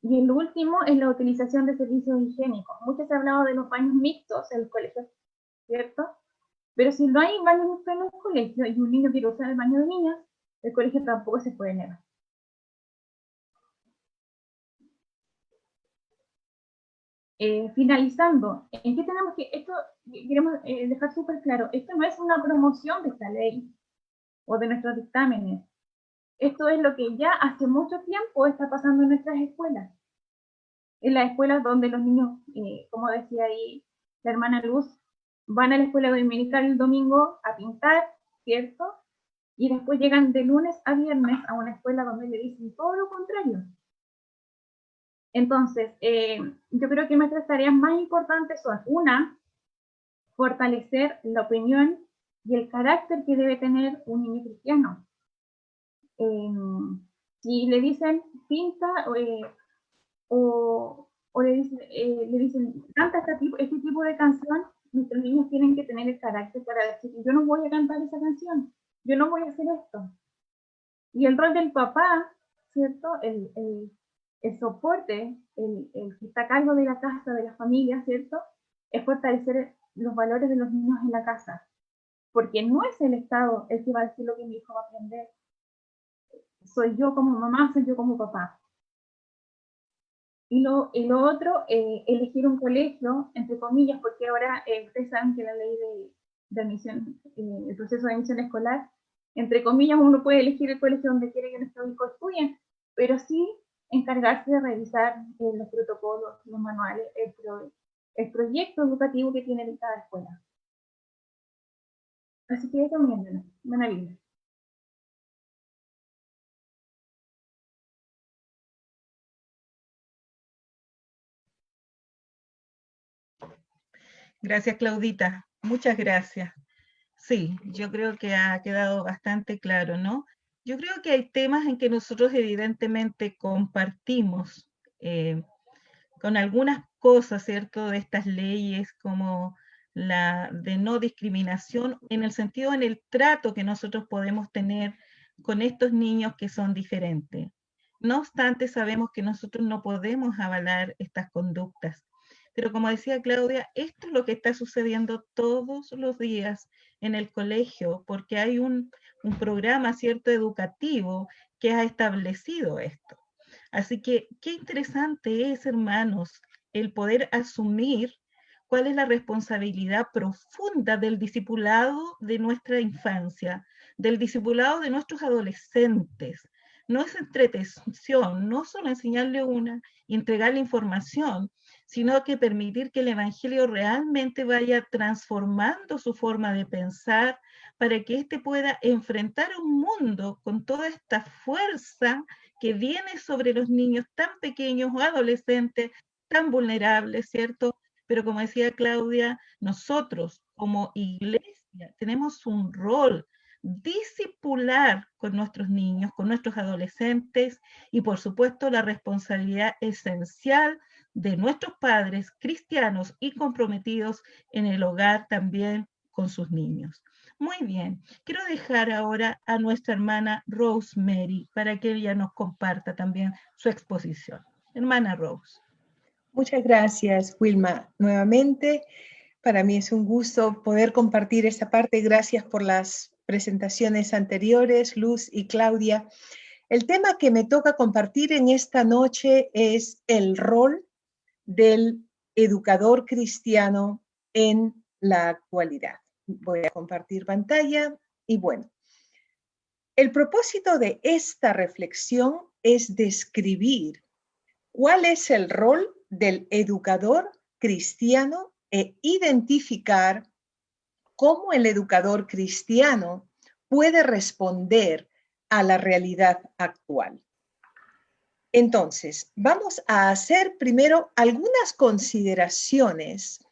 Speaker 8: Y el último es la utilización de servicios higiénicos. Mucho se ha hablado de los baños mixtos en el colegio, ¿cierto? Pero si no hay baños mixtos en el colegio y un niño quiere usar el baño de niñas, el colegio tampoco se puede negar. Finalizando, ¿en qué tenemos que, esto queremos dejar súper claro, esto no es una promoción de esta ley o de nuestros dictámenes, esto es lo que ya hace mucho tiempo está pasando en nuestras escuelas, en las escuelas donde los niños, como decía ahí la hermana Luz, van a la escuela dominical el domingo a pintar, ¿cierto? Y después llegan de lunes a viernes a una escuela donde le dicen todo lo contrario. Entonces, yo creo que nuestras tareas más importantes son, una, fortalecer la opinión y el carácter que debe tener un niño cristiano. Si le dicen pinta o le dicen canta este tipo de canción, nuestros niños tienen que tener el carácter para decir, yo no voy a cantar esa canción, yo no voy a hacer esto. Y el rol del papá, ¿cierto? El soporte, el que está a cargo de la casa, de la familia, ¿cierto? Es fortalecer los valores de los niños en la casa. Porque no es el Estado el que va a decir lo que mi hijo va a aprender. Soy yo como mamá, soy yo como papá. Y lo otro, elegir un colegio, entre comillas, porque ahora ustedes saben que la ley de admisión, el proceso de admisión escolar, entre comillas, uno puede elegir el colegio donde quiere que nuestros hijos estudien, pero sí encargarse de revisar los protocolos, los manuales, el proyecto educativo que tiene cada escuela. Así que eso es buena vida.
Speaker 5: Gracias, Claudita. Muchas gracias. Sí, yo creo que ha quedado bastante claro, ¿no? Yo creo que hay temas en que nosotros evidentemente compartimos con algunas cosas, ¿cierto?, de estas leyes como la de no discriminación, en el sentido, en el trato que nosotros podemos tener con estos niños que son diferentes. No obstante, sabemos que nosotros no podemos avalar estas conductas. Pero como decía Claudia, esto es lo que está sucediendo todos los días en el colegio, porque hay un programa, ¿cierto?, educativo que ha establecido esto. Así que qué interesante es, hermanos, el poder asumir cuál es la responsabilidad profunda del discipulado de nuestra infancia, del discipulado de nuestros adolescentes. No es entretención, no solo enseñarle una y entregarle información, sino que permitir que el Evangelio realmente vaya transformando su forma de pensar para que éste pueda enfrentar un mundo con toda esta fuerza que viene sobre los niños tan pequeños o adolescentes, tan vulnerables, ¿cierto? Pero como decía Claudia, nosotros como iglesia tenemos un rol discipular con nuestros niños, con nuestros adolescentes y por supuesto la responsabilidad esencial de nuestros padres cristianos y comprometidos en el hogar también con sus niños. Muy bien, quiero dejar ahora a nuestra hermana Rosemary para que ella nos comparta también su exposición. Hermana Rose.
Speaker 7: Muchas gracias, Wilma. Nuevamente, para mí es un gusto poder compartir esta parte. Gracias por las presentaciones anteriores, Luz y Claudia. El tema que me toca compartir en esta noche es el rol del educador cristiano en la actualidad. Voy a compartir pantalla y bueno, el propósito de esta reflexión es describir cuál es el rol del educador cristiano e identificar cómo el educador cristiano puede responder a la realidad actual. Entonces, vamos a hacer primero algunas consideraciones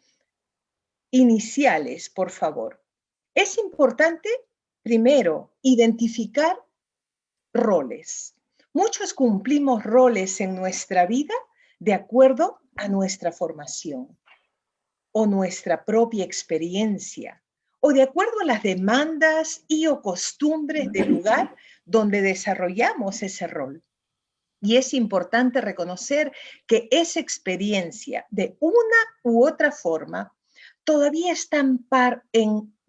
Speaker 7: iniciales, por favor. Es importante, primero, identificar roles. Muchos cumplimos roles en nuestra vida de acuerdo a nuestra formación. o nuestra propia experiencia, o de acuerdo a las demandas y o costumbres del lugar donde desarrollamos ese rol. Y es importante reconocer que esa experiencia, de una u otra forma, todavía está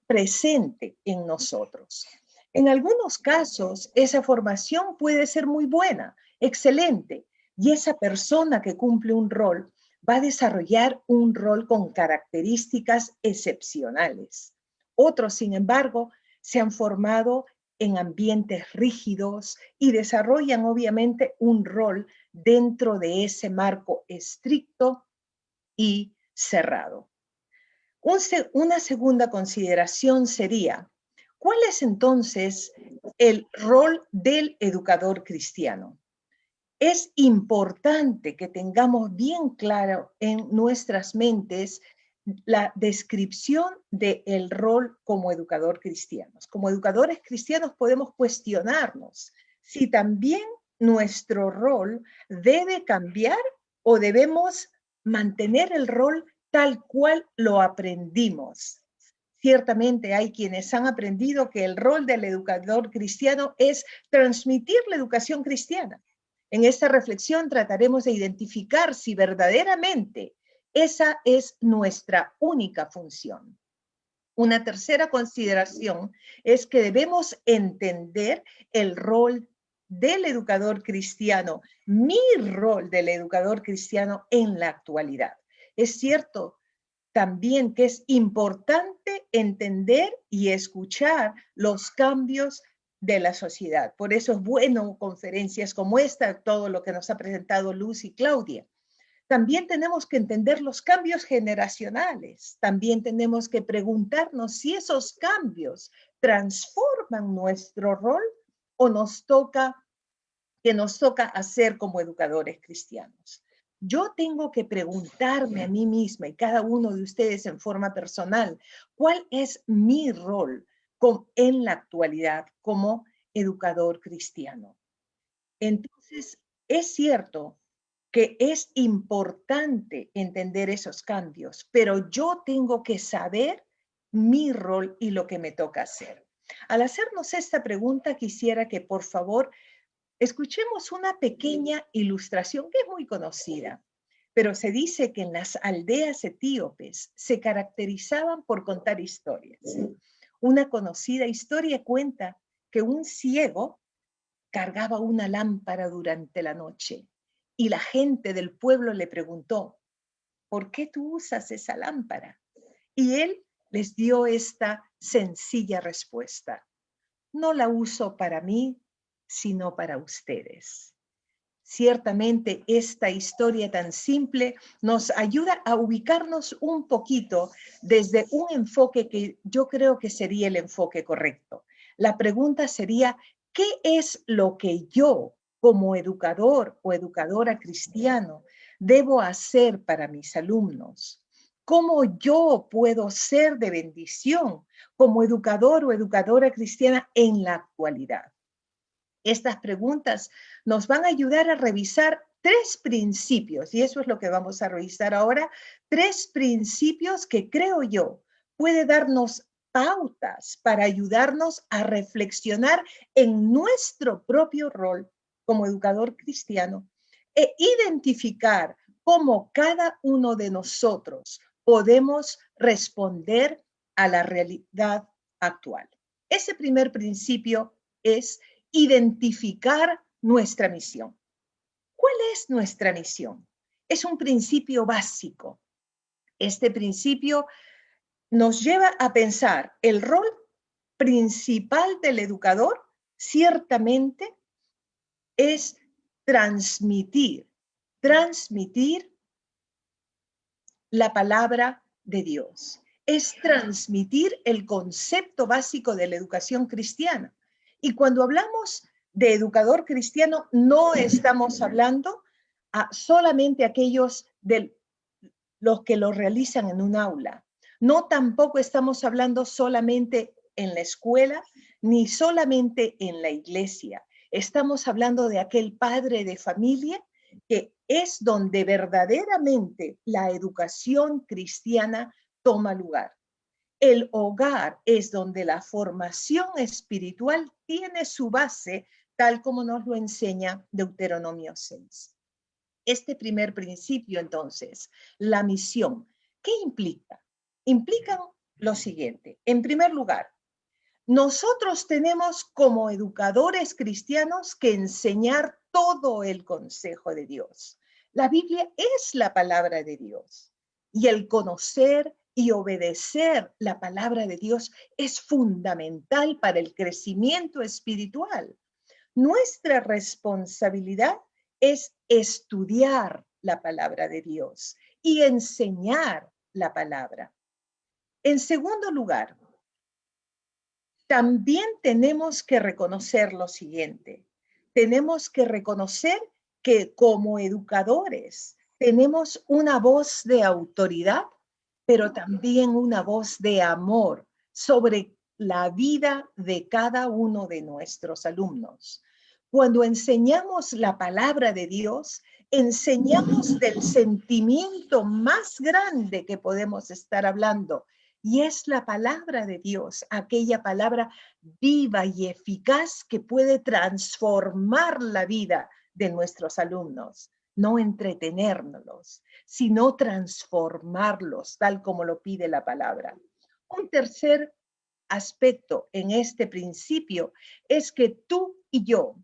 Speaker 7: presente en nosotros. En algunos casos, esa formación puede ser muy buena, excelente, y esa persona que cumple un rol va a desarrollar un rol con características excepcionales. Otros, sin embargo, se han formado en ambientes rígidos y desarrollan obviamente un rol dentro de ese marco estricto y cerrado. Una segunda consideración sería, ¿cuál es entonces el rol del educador cristiano? Es importante que tengamos bien claro en nuestras mentes la descripción del rol como educador cristianos. Como educadores cristianos podemos cuestionarnos si también nuestro rol debe cambiar o debemos mantener el rol tal cual lo aprendimos. Ciertamente hay quienes han aprendido que el rol del educador cristiano es transmitir la educación cristiana. En esta reflexión trataremos de identificar si verdaderamente esa es nuestra única función. Una tercera consideración es que debemos entender el rol del educador cristiano, mi rol del educador cristiano en la actualidad. Es cierto también que es importante entender y escuchar los cambios de la sociedad. Por eso es bueno conferencias como esta, todo lo que nos ha presentado Luz y Claudia. También tenemos que entender los cambios generacionales. También tenemos que preguntarnos si esos cambios transforman nuestro rol o nos toca hacer como educadores cristianos. Yo tengo que preguntarme a mí misma y cada uno de ustedes en forma personal, ¿cuál es mi rol en la actualidad como educador cristiano? Entonces, es cierto que es importante entender esos cambios, pero yo tengo que saber mi rol y lo que me toca hacer. Al hacernos esta pregunta, quisiera que por favor escuchemos una pequeña ilustración que es muy conocida, pero se dice que en las aldeas etíopes se caracterizaban por contar historias. Una conocida historia cuenta que un ciego cargaba una lámpara durante la noche y la gente del pueblo le preguntó, ¿por qué tú usas esa lámpara? Y él les dio esta sencilla respuesta, no la uso para mí, sino para ustedes. Ciertamente esta historia tan simple nos ayuda a ubicarnos un poquito desde un enfoque que yo creo que sería el enfoque correcto. La pregunta sería, ¿qué es lo que yo como educador o educadora cristiano debo hacer para mis alumnos? ¿Cómo yo puedo ser de bendición como educador o educadora cristiana en la actualidad? Estas preguntas nos van a ayudar a revisar 3 principios, y eso es lo que vamos a revisar ahora, 3 principios que creo yo puede darnos pautas para ayudarnos a reflexionar en nuestro propio rol como educador cristiano e identificar cómo cada uno de nosotros podemos responder a la realidad actual. Ese primer principio es identificar nuestra misión. ¿Cuál es nuestra misión? Es un principio básico. Este principio nos lleva a pensar el rol principal del educador, ciertamente, es transmitir la palabra de Dios. Es transmitir el concepto básico de la educación cristiana. Y cuando hablamos de educador cristiano, no estamos hablando solamente aquellos de los que lo realizan en un aula. No tampoco estamos hablando solamente en la escuela, ni solamente en la iglesia. Estamos hablando de aquel padre de familia que es donde verdaderamente la educación cristiana toma lugar. El hogar es donde la formación espiritual tiene su base, tal como nos lo enseña Deuteronomio 6. Este primer principio, entonces, la misión, ¿qué implica? Implica lo siguiente. En primer lugar, nosotros tenemos como educadores cristianos que enseñar todo el consejo de Dios. La Biblia es la palabra de Dios y el conocer y obedecer la palabra de Dios es fundamental para el crecimiento espiritual. Nuestra responsabilidad es estudiar la palabra de Dios y enseñar la palabra. En segundo lugar, también tenemos que reconocer lo siguiente. Tenemos que reconocer que como educadores tenemos una voz de autoridad, pero también una voz de amor sobre la vida de cada uno de nuestros alumnos. Cuando enseñamos la palabra de Dios, enseñamos del sentimiento más grande que podemos estar hablando, y es la palabra de Dios, aquella palabra viva y eficaz que puede transformar la vida de nuestros alumnos. No entretenernos, sino transformarlos, tal como lo pide la palabra. Un tercer aspecto en este principio es que tú y yo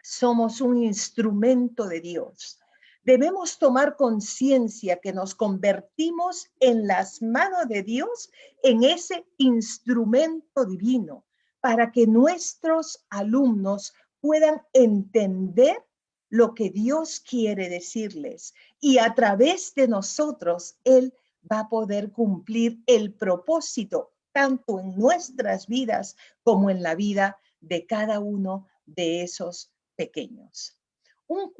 Speaker 7: somos un instrumento de Dios. Debemos tomar conciencia que nos convertimos en las manos de Dios, en ese instrumento divino, para que nuestros alumnos puedan entender lo que Dios quiere decirles. Y a través de nosotros, Él va a poder cumplir el propósito, tanto en nuestras vidas como en la vida de cada uno de esos pequeños. Una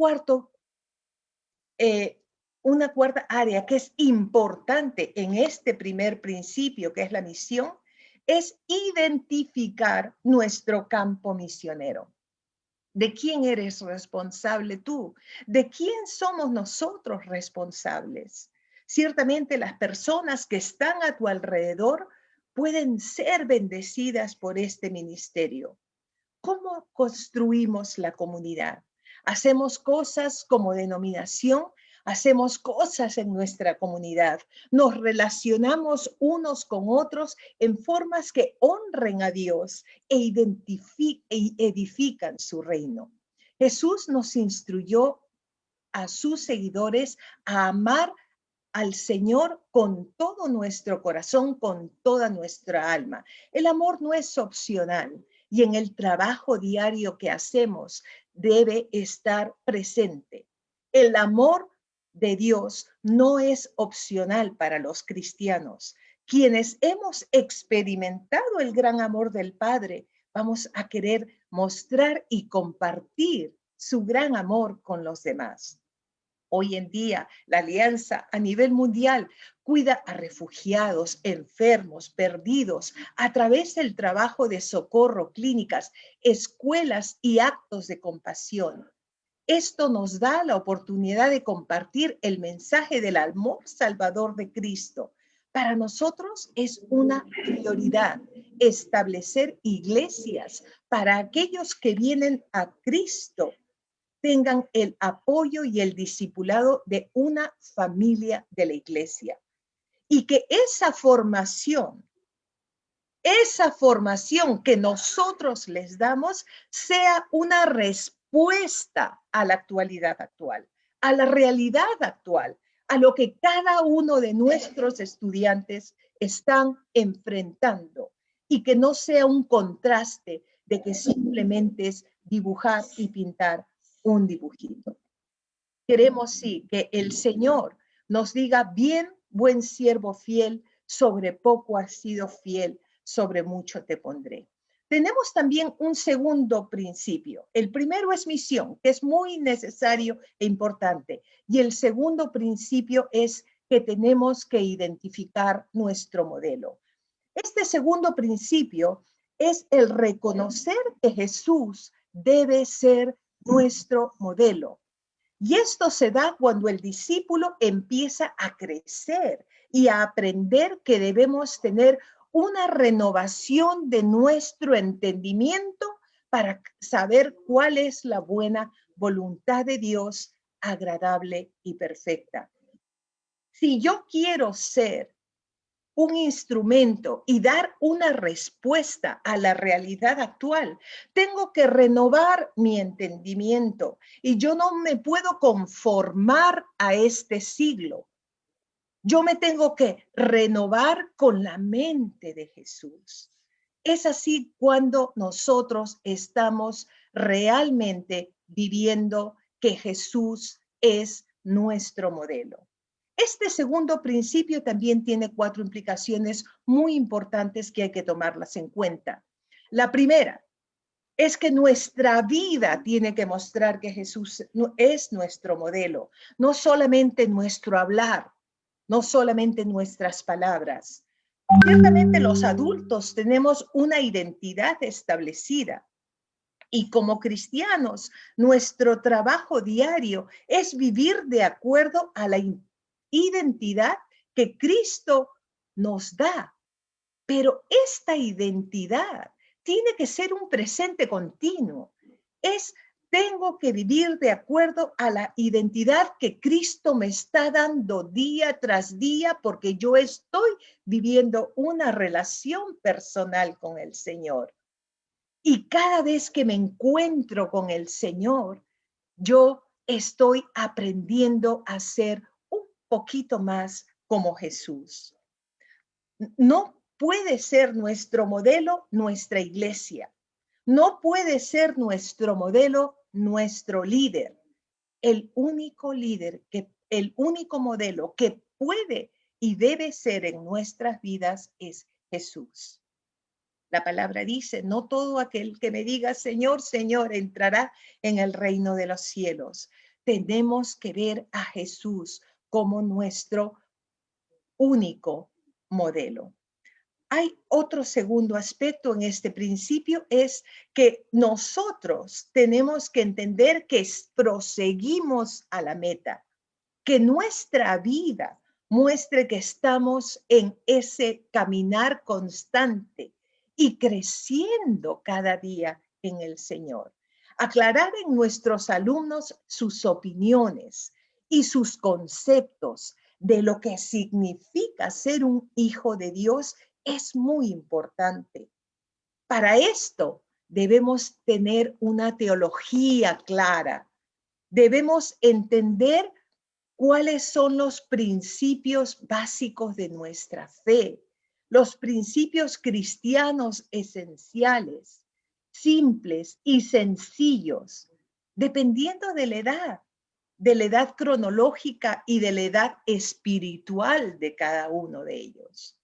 Speaker 7: cuarta área que es importante en este primer principio, que es la misión, es identificar nuestro campo misionero. ¿De quién eres responsable tú? ¿De quién somos nosotros responsables? Ciertamente las personas que están a tu alrededor pueden ser bendecidas por este ministerio. ¿Cómo construimos la comunidad? Hacemos cosas como denominación, hacemos cosas en nuestra comunidad, nos relacionamos unos con otros en formas que honren a Dios e edifican su reino. Jesús nos instruyó a sus seguidores a amar al Señor con todo nuestro corazón, con toda nuestra alma. El amor no es opcional y en el trabajo diario que hacemos debe estar presente. El amor de Dios no es opcional para los cristianos. Quienes hemos experimentado el gran amor del Padre, vamos a querer mostrar y compartir su gran amor con los demás. Hoy en día, la Alianza a nivel mundial cuida a refugiados, enfermos, perdidos, a través del trabajo de socorro, clínicas, escuelas y actos de compasión. Esto nos da la oportunidad de compartir el mensaje del amor salvador de Cristo. Para nosotros es una prioridad establecer iglesias para aquellos que vienen a Cristo, tengan el apoyo y el discipulado de una familia de la iglesia. Y que esa formación que nosotros les damos sea una respuesta a la actualidad actual, a la realidad actual, a lo que cada uno de nuestros estudiantes están enfrentando, y que no sea un contraste de que simplemente es dibujar y pintar un dibujito. Queremos sí que el Señor nos diga: bien, buen siervo fiel, sobre poco has sido fiel, sobre mucho te pondré. Tenemos también un segundo principio. El primero es misión, que es muy necesario e importante. Y el segundo principio es que tenemos que identificar nuestro modelo. Este segundo principio es el reconocer que Jesús debe ser nuestro modelo. Y esto se da cuando el discípulo empieza a crecer y a aprender que debemos tener una renovación de nuestro entendimiento para saber cuál es la buena voluntad de Dios, agradable y perfecta. Si yo quiero ser un instrumento y dar una respuesta a la realidad actual, tengo que renovar mi entendimiento y yo no me puedo conformar a este siglo. Yo me tengo que renovar con la mente de Jesús. Es así cuando nosotros estamos realmente viviendo que Jesús es nuestro modelo. Este segundo principio también tiene 4 implicaciones muy importantes que hay que tomarlas en cuenta. La primera es que nuestra vida tiene que mostrar que Jesús es nuestro modelo, no solamente nuestro hablar, no solamente nuestras palabras. Ciertamente los adultos tenemos una identidad establecida y como cristianos nuestro trabajo diario es vivir de acuerdo a la identidad que Cristo nos da. Pero esta identidad tiene que ser un presente continuo. Tengo que vivir de acuerdo a la identidad que Cristo me está dando día tras día porque yo estoy viviendo una relación personal con el Señor. Y cada vez que me encuentro con el Señor, yo estoy aprendiendo a ser un poquito más como Jesús. No puede ser nuestro modelo nuestra iglesia. No puede ser nuestro modelo nuestro líder. El único modelo que puede y debe ser en nuestras vidas es Jesús. La palabra dice, no todo aquel que me diga Señor, Señor, entrará en el reino de los cielos. Tenemos que ver a Jesús como nuestro único modelo. Hay otro segundo aspecto en este principio, es que nosotros tenemos que entender que proseguimos a la meta, que nuestra vida muestre que estamos en ese caminar constante y creciendo cada día en el Señor. Aclarar en nuestros alumnos sus opiniones y sus conceptos de lo que significa ser un hijo de Dios es muy importante. Para esto debemos tener una teología clara. Debemos entender cuáles son los principios básicos de nuestra fe, los principios cristianos esenciales, simples y sencillos, dependiendo de la edad cronológica y de la edad espiritual de cada uno de ellos.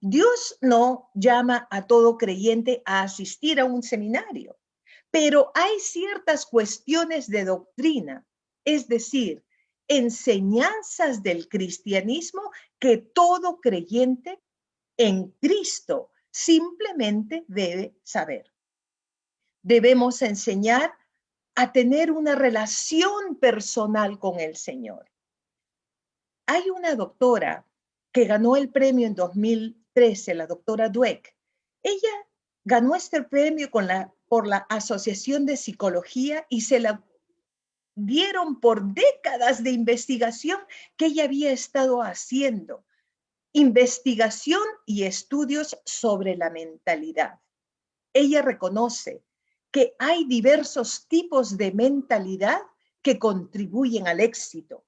Speaker 7: Dios no llama a todo creyente a asistir a un seminario, pero hay ciertas cuestiones de doctrina, es decir, enseñanzas del cristianismo que todo creyente en Cristo simplemente debe saber. Debemos enseñar a tener una relación personal con el Señor. Hay una doctora que ganó el premio en 2013, la doctora Dweck. Ella ganó este premio por la Asociación de Psicología y se la dieron por décadas de investigación que ella había estado haciendo. Investigación y estudios sobre la mentalidad. Ella reconoce que hay diversos tipos de mentalidad que contribuyen al éxito.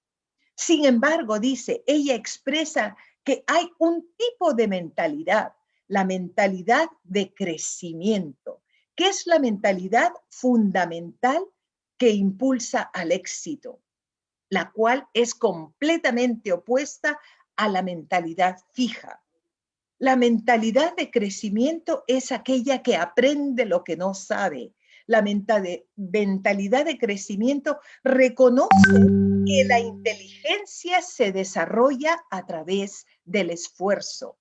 Speaker 7: Sin embargo, dice, ella expresa que hay un tipo de mentalidad, la mentalidad de crecimiento, que es la mentalidad fundamental que impulsa al éxito, la cual es completamente opuesta a la mentalidad fija. La mentalidad de crecimiento es aquella que aprende lo que no sabe. La mentalidad de crecimiento reconoce que la inteligencia se desarrolla a través del esfuerzo,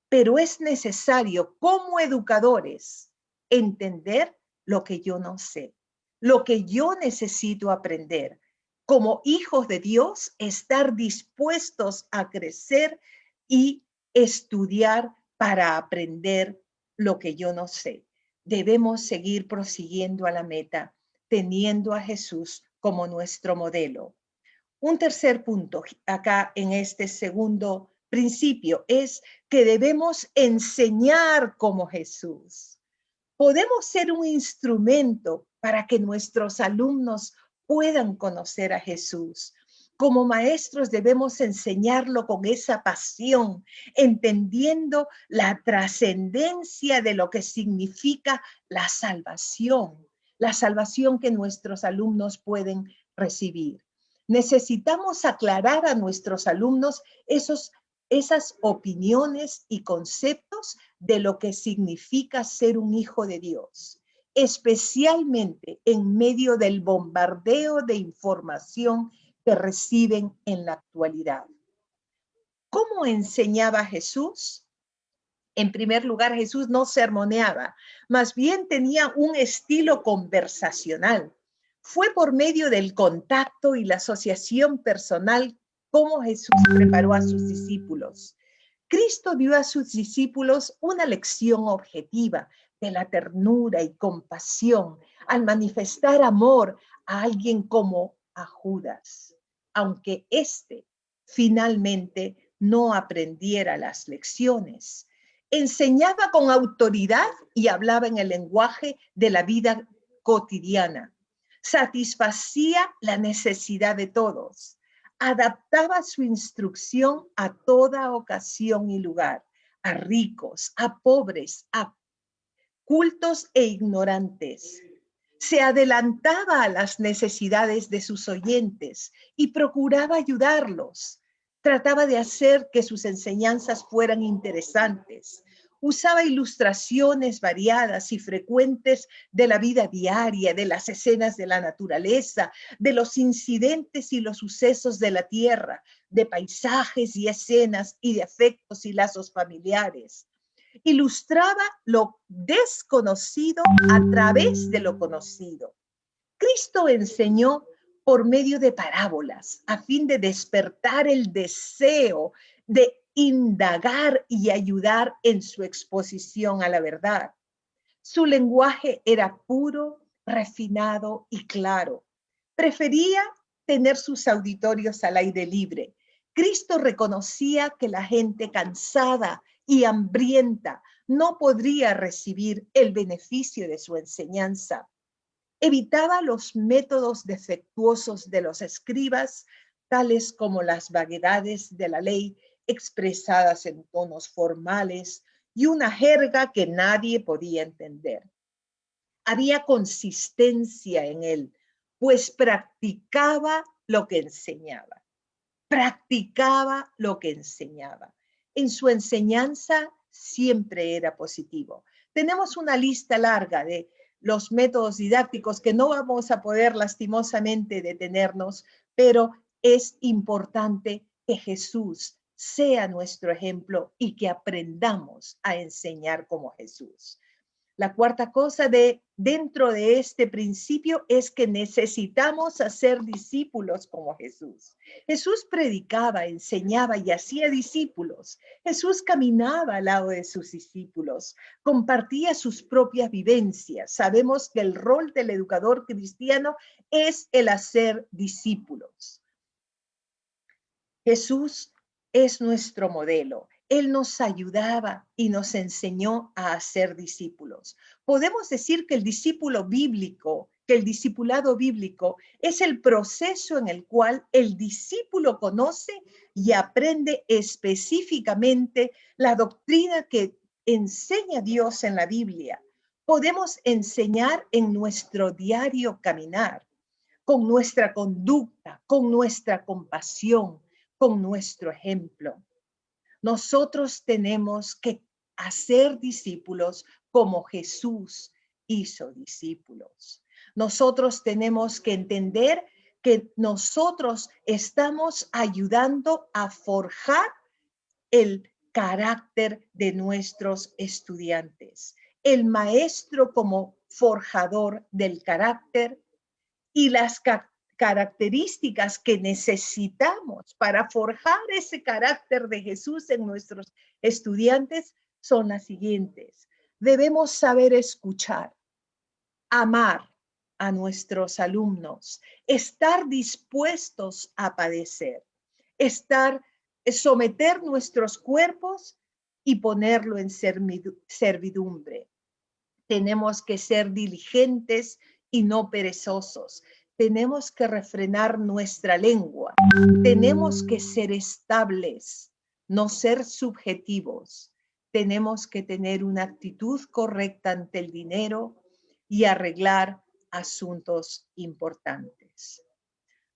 Speaker 7: pero es necesario como educadores entender lo que yo no sé, lo que yo necesito aprender. como hijos de Dios, estar dispuestos a crecer y estudiar para aprender lo que yo no sé. Debemos seguir prosiguiendo a la meta, teniendo a Jesús como nuestro modelo. Un tercer punto acá en este segundo principio es que debemos enseñar como Jesús. Podemos ser un instrumento para que nuestros alumnos puedan conocer a Jesús. Como maestros debemos enseñarlo con esa pasión, entendiendo la trascendencia de lo que significa la salvación que nuestros alumnos pueden recibir. Necesitamos aclarar a nuestros alumnos esas opiniones y conceptos de lo que significa ser un hijo de Dios, especialmente en medio del bombardeo de información que reciben en la actualidad. ¿Cómo enseñaba Jesús? En primer lugar, Jesús no sermoneaba, más bien tenía un estilo conversacional. Fue por medio del contacto y la asociación personal como Jesús preparó a sus discípulos. Cristo dio a sus discípulos una lección objetiva de la ternura y compasión al manifestar amor a alguien como a Judas, aunque éste finalmente no aprendiera las lecciones. Enseñaba con autoridad y hablaba en el lenguaje de la vida cotidiana. Satisfacía la necesidad de todos. Adaptaba su instrucción a toda ocasión y lugar, a ricos, a pobres, a cultos e ignorantes. Se adelantaba a las necesidades de sus oyentes y procuraba ayudarlos. Trataba de hacer que sus enseñanzas fueran interesantes. Usaba ilustraciones variadas y frecuentes de la vida diaria, de las escenas de la naturaleza, de los incidentes y los sucesos de la tierra, de paisajes y escenas y de afectos y lazos familiares. Ilustraba lo desconocido a través de lo conocido. Cristo enseñó por medio de parábolas a fin de despertar el deseo de indagar y ayudar en su exposición a la verdad. Su lenguaje era puro, refinado y claro. Prefería tener sus auditorios al aire libre. Cristo reconocía que la gente cansada y hambrienta no podría recibir el beneficio de su enseñanza. Evitaba los métodos defectuosos de los escribas, tales como las vaguedades de la ley expresadas en tonos formales y una jerga que nadie podía entender. Había consistencia en él, pues practicaba lo que enseñaba. Practicaba lo que enseñaba. En su enseñanza siempre era positivo. Tenemos una lista larga de los métodos didácticos que no vamos a poder lastimosamente detenernos, pero es importante que Jesús sea nuestro ejemplo y que aprendamos a enseñar como Jesús. La cuarta cosa dentro de este principio es que necesitamos hacer discípulos como Jesús. Jesús predicaba, enseñaba y hacía discípulos. Jesús caminaba al lado de sus discípulos, compartía sus propias vivencias. Sabemos que el rol del educador cristiano es el hacer discípulos. Jesús es nuestro modelo. Él nos ayudaba y nos enseñó a hacer discípulos. Podemos decir que el discípulado bíblico es el proceso en el cual el discípulo conoce y aprende específicamente la doctrina que enseña Dios en la Biblia. Podemos enseñar en nuestro diario caminar, con nuestra conducta, con nuestra compasión, con nuestro ejemplo. Nosotros tenemos que hacer discípulos como Jesús hizo discípulos. Nosotros tenemos que entender que nosotros estamos ayudando a forjar el carácter de nuestros estudiantes. El maestro como forjador del carácter y las características que necesitamos para forjar ese carácter de Jesús en nuestros estudiantes son las siguientes. Debemos saber escuchar, amar a nuestros alumnos, estar dispuestos a padecer, someter nuestros cuerpos y ponerlo en servidumbre. Tenemos que ser diligentes y no perezosos. Tenemos que refrenar nuestra lengua. Tenemos que ser estables, no ser subjetivos. Tenemos que tener una actitud correcta ante el dinero y arreglar asuntos importantes.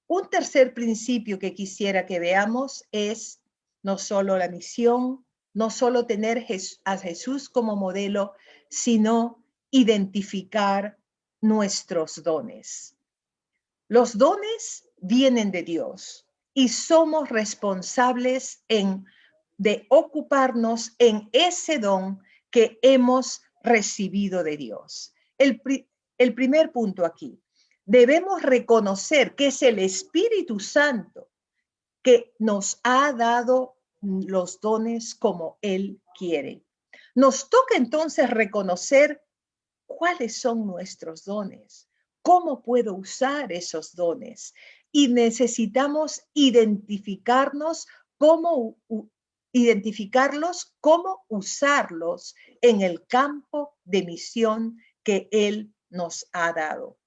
Speaker 7: Un tercer principio que quisiera que veamos es no solo la misión, no solo tener a Jesús como modelo, sino identificar nuestros dones. Los dones vienen de Dios y somos responsables de ocuparnos en ese don que hemos recibido de Dios. El primer punto aquí, debemos reconocer que es el Espíritu Santo que nos ha dado los dones como Él quiere. Nos toca entonces reconocer cuáles son nuestros dones, cómo puedo usar esos dones, y necesitamos identificarlos, cómo usarlos en el campo de misión que Él nos ha dado.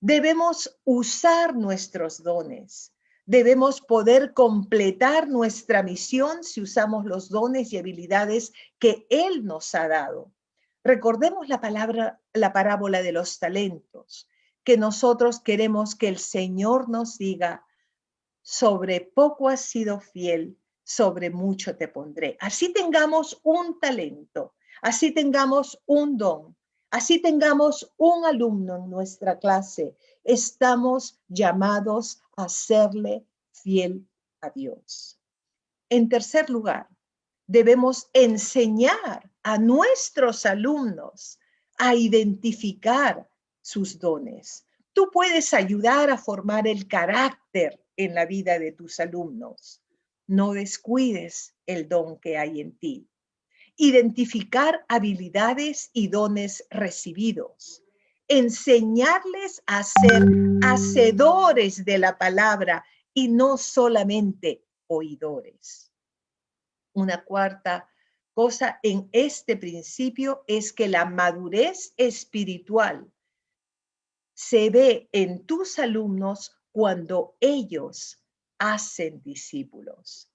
Speaker 7: Debemos usar nuestros dones. Debemos poder completar nuestra misión si usamos los dones y habilidades que Él nos ha dado. Recordemos la parábola de los talentos, que nosotros queremos que el Señor nos diga, sobre poco has sido fiel, sobre mucho te pondré. Así tengamos un talento, así tengamos un don, así tengamos un alumno en nuestra clase, estamos llamados a serle fiel a Dios. En tercer lugar, debemos enseñar a nuestros alumnos a identificar sus dones. Tú puedes ayudar a formar el carácter en la vida de tus alumnos. No descuides el don que hay en ti. Identificar habilidades y dones recibidos. Enseñarles a ser hacedores de la palabra y no solamente oidores. Una cuarta cosa en este principio es que la madurez espiritual se ve en tus alumnos cuando ellos hacen discípulos.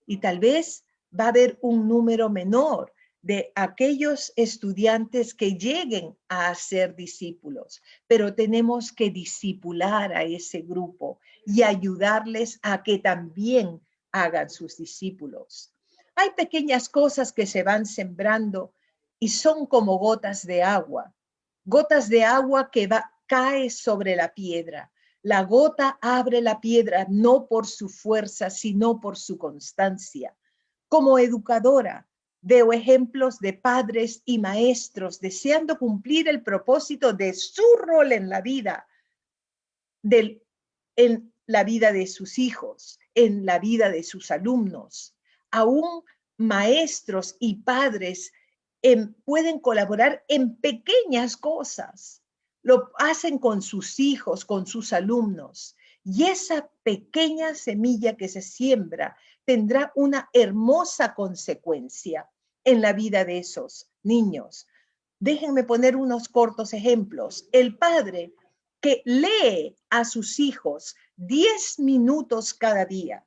Speaker 7: Y tal vez va a haber un número menor de aquellos estudiantes que lleguen a ser discípulos, pero tenemos que discipular a ese grupo y ayudarles a que también hagan sus discípulos. Hay pequeñas cosas que se van sembrando y son como gotas de agua que cae sobre la piedra. La gota abre la piedra no por su fuerza, sino por su constancia. Como educadora, veo ejemplos de padres y maestros deseando cumplir el propósito de su rol en la vida, en la vida de sus hijos, en la vida de sus alumnos. Aún maestros y padres pueden colaborar en pequeñas cosas. Lo hacen con sus hijos, con sus alumnos. Y esa pequeña semilla que se siembra tendrá una hermosa consecuencia en la vida de esos niños. Déjenme poner unos cortos ejemplos. El padre que lee a sus hijos 10 minutos cada día,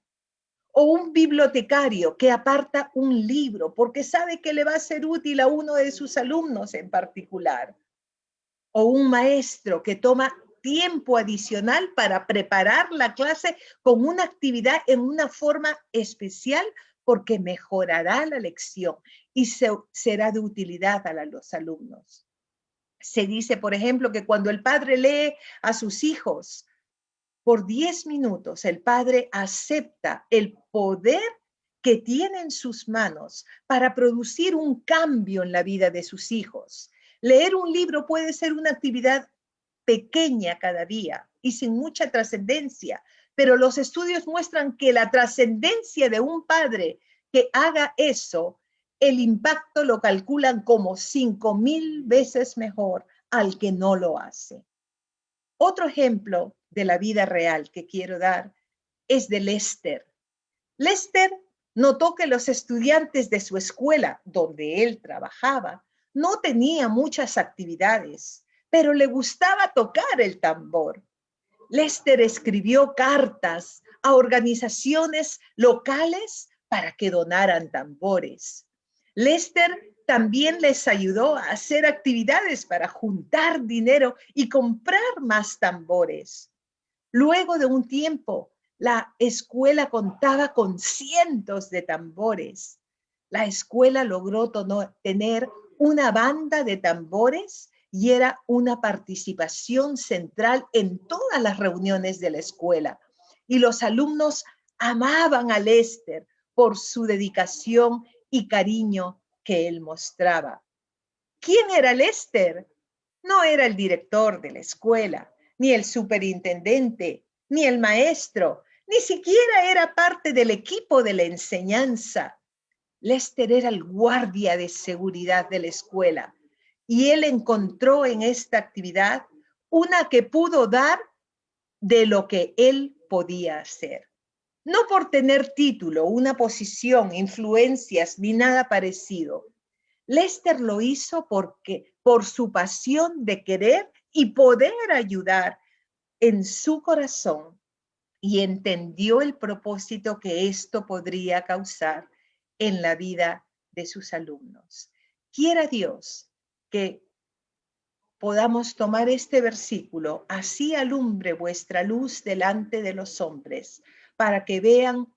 Speaker 7: o un bibliotecario que aparta un libro porque sabe que le va a ser útil a uno de sus alumnos en particular, o un maestro que toma tiempo adicional para preparar la clase con una actividad en una forma especial porque mejorará la lección y será de utilidad a los alumnos. Se dice, por ejemplo, que cuando el padre lee a sus hijos por 10 minutos, el padre acepta el poder que tiene en sus manos para producir un cambio en la vida de sus hijos. Leer un libro puede ser una actividad pequeña cada día y sin mucha trascendencia, pero los estudios muestran que la trascendencia de un padre que haga eso, el impacto lo calculan como 5,000 veces mejor al que no lo hace. Otro ejemplo de la vida real que quiero dar es de Lester. Lester notó que los estudiantes de su escuela, donde él trabajaba, no tenían muchas actividades, pero le gustaba tocar el tambor. Lester escribió cartas a organizaciones locales para que donaran tambores. Lester también les ayudó a hacer actividades para juntar dinero y comprar más tambores. Luego de un tiempo, la escuela contaba con cientos de tambores. La escuela logró tener una banda de tambores y era una participación central en todas las reuniones de la escuela. Y los alumnos amaban a Lester por su dedicación y cariño que él mostraba. ¿Quién era Lester? No era el director de la escuela, ni el superintendente, ni el maestro, ni siquiera era parte del equipo de la enseñanza. Lester era el guardia de seguridad de la escuela y él encontró en esta actividad una que pudo dar de lo que él podía hacer. No por tener título, una posición, influencias, ni nada parecido. Lester lo hizo por su pasión de querer y poder ayudar en su corazón y entendió el propósito que esto podría causar en la vida de sus alumnos. Quiera Dios que podamos tomar este versículo, así alumbre vuestra luz delante de los hombres, para que vean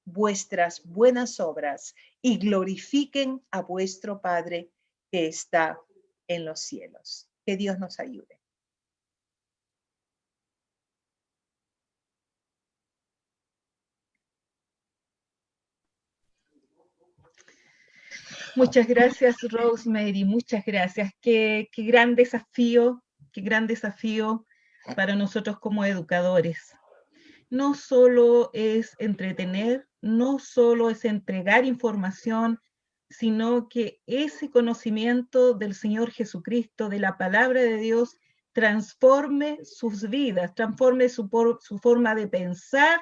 Speaker 7: vuestras buenas obras y glorifiquen a vuestro Padre que está en los cielos. Que Dios nos ayude.
Speaker 5: Muchas gracias, Rosemary, muchas gracias. Qué gran desafío para nosotros como educadores. No solo es entretener, no solo es entregar información, sino que ese conocimiento del Señor Jesucristo, de la palabra de Dios, transforme sus vidas, transforme su forma de pensar,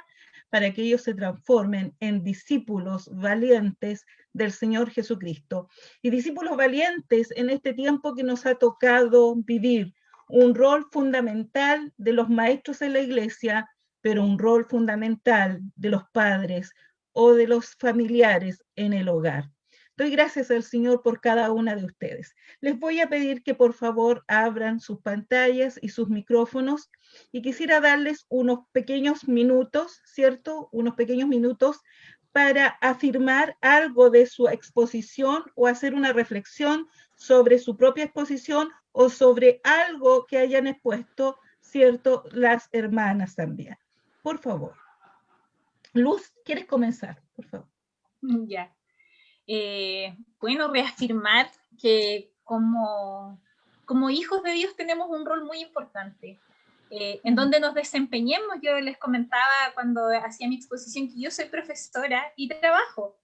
Speaker 5: para que ellos se transformen en discípulos valientes del Señor Jesucristo. Y discípulos valientes en este tiempo que nos ha tocado vivir, un rol fundamental de los maestros en la iglesia, pero un rol fundamental de los padres o de los familiares en el hogar. Doy gracias al Señor por cada una de ustedes. Les voy a pedir que por favor abran sus pantallas y sus micrófonos y quisiera darles unos pequeños minutos, ¿cierto? Unos pequeños minutos para afirmar algo de su exposición o hacer una reflexión sobre su propia exposición o sobre algo que hayan expuesto, ¿cierto? Las hermanas también. Por favor. Luz, ¿quieres comenzar? Por favor.
Speaker 6: Ya. Bueno, reafirmar que como hijos de Dios tenemos un rol muy importante. En donde nos desempeñemos, yo les comentaba cuando hacía mi exposición que yo soy profesora y trabajo.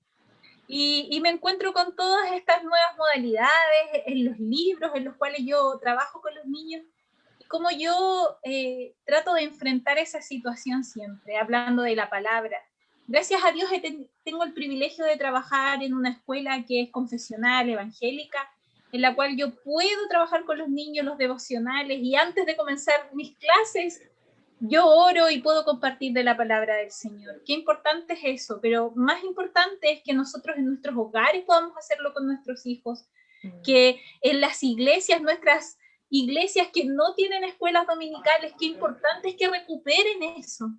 Speaker 6: Y me encuentro con todas estas nuevas modalidades en los libros en los cuales yo trabajo con los niños. Y como yo trato de enfrentar esa situación siempre, hablando de la palabra. Gracias a Dios tengo el privilegio de trabajar en una escuela que es confesional, evangélica, en la cual yo puedo trabajar con los niños, los devocionales, y antes de comenzar mis clases, yo oro y puedo compartir de la palabra del Señor. Qué importante es eso, pero más importante es que nosotros en nuestros hogares podamos hacerlo con nuestros hijos, que en las iglesias, nuestras iglesias que no tienen escuelas dominicales, qué importante es que recuperen eso.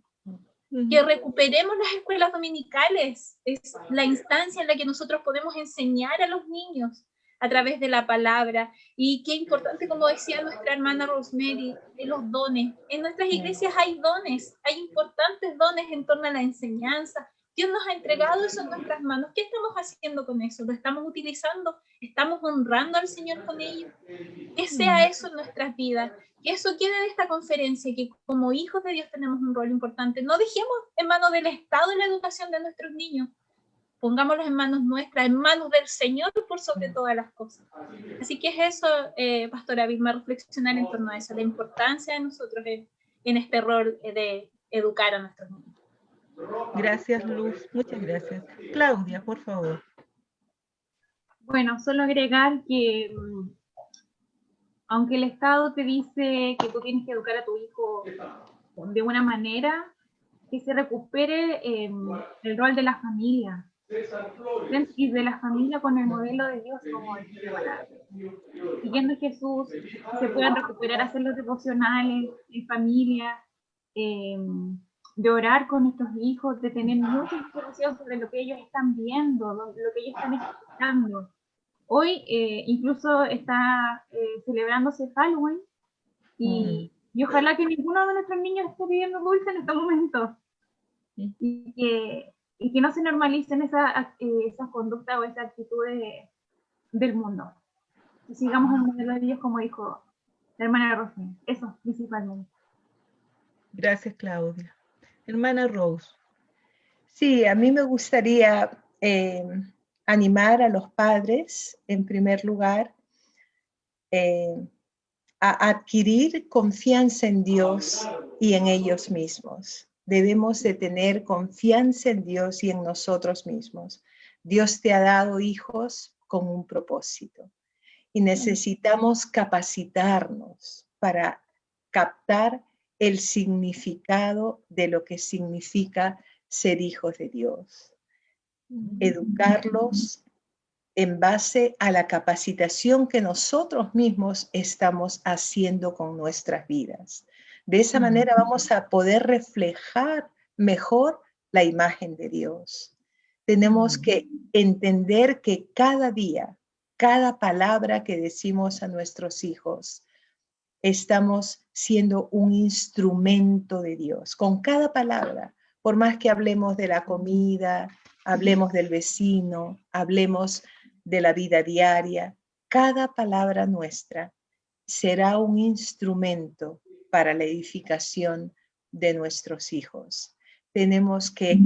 Speaker 6: Que recuperemos las escuelas dominicales, es la instancia en la que nosotros podemos enseñar a los niños a través de la palabra, y qué importante, como decía nuestra hermana Rosemary, de los dones. En nuestras iglesias hay dones, hay importantes dones en torno a la enseñanza, Dios nos ha entregado eso en nuestras manos. ¿Qué estamos haciendo con eso? ¿Lo estamos utilizando? ¿Estamos honrando al Señor con ello? Que sea eso en nuestras vidas. Que eso quede de esta conferencia, que como hijos de Dios tenemos un rol importante. No dejemos en manos del Estado la educación de nuestros niños. Pongámoslos en manos nuestras, en manos del Señor por sobre todas las cosas. Así que es eso, Pastora Vilma, reflexionar en torno a eso, la importancia de nosotros en este rol de educar a nuestros niños.
Speaker 5: Gracias, Luz. Muchas gracias. Claudia, por favor.
Speaker 8: Bueno, solo agregar que aunque el Estado te dice que tú tienes que educar a tu hijo de una manera, que se recupere el rol de la familia. Y de la familia con el modelo de Dios, como dice la palabra. Siguiendo a Jesús, se puedan recuperar, hacer los devocionales en familia, de orar con nuestros hijos, de tener mucha información sobre lo que ellos están viendo, lo que ellos están escuchando. Hoy incluso está celebrándose Halloween y ojalá que ninguno de nuestros niños esté pidiendo dulce en este momento. Y que no se normalicen esas conductas o esas actitudes del mundo. Y sigamos el modelo de Dios como dijo la hermana Rosy. Eso, principalmente.
Speaker 5: Gracias, Claudia. Hermana Rose.
Speaker 7: Sí, a mí me gustaría animar a los padres, en primer lugar, a adquirir confianza en Dios y en ellos mismos. Debemos de tener confianza en Dios y en nosotros mismos. Dios te ha dado hijos con un propósito y necesitamos capacitarnos para captar el significado de lo que significa ser hijos de Dios. Educarlos en base a la capacitación que nosotros mismos estamos haciendo con nuestras vidas. De esa manera vamos a poder reflejar mejor la imagen de Dios. Tenemos que entender que cada día, cada palabra que decimos a nuestros hijos, estamos siendo un instrumento de Dios. Con cada palabra, por más que hablemos de la comida, hablemos del vecino, hablemos de la vida diaria, cada palabra nuestra será un instrumento para la edificación de nuestros hijos. Tenemos que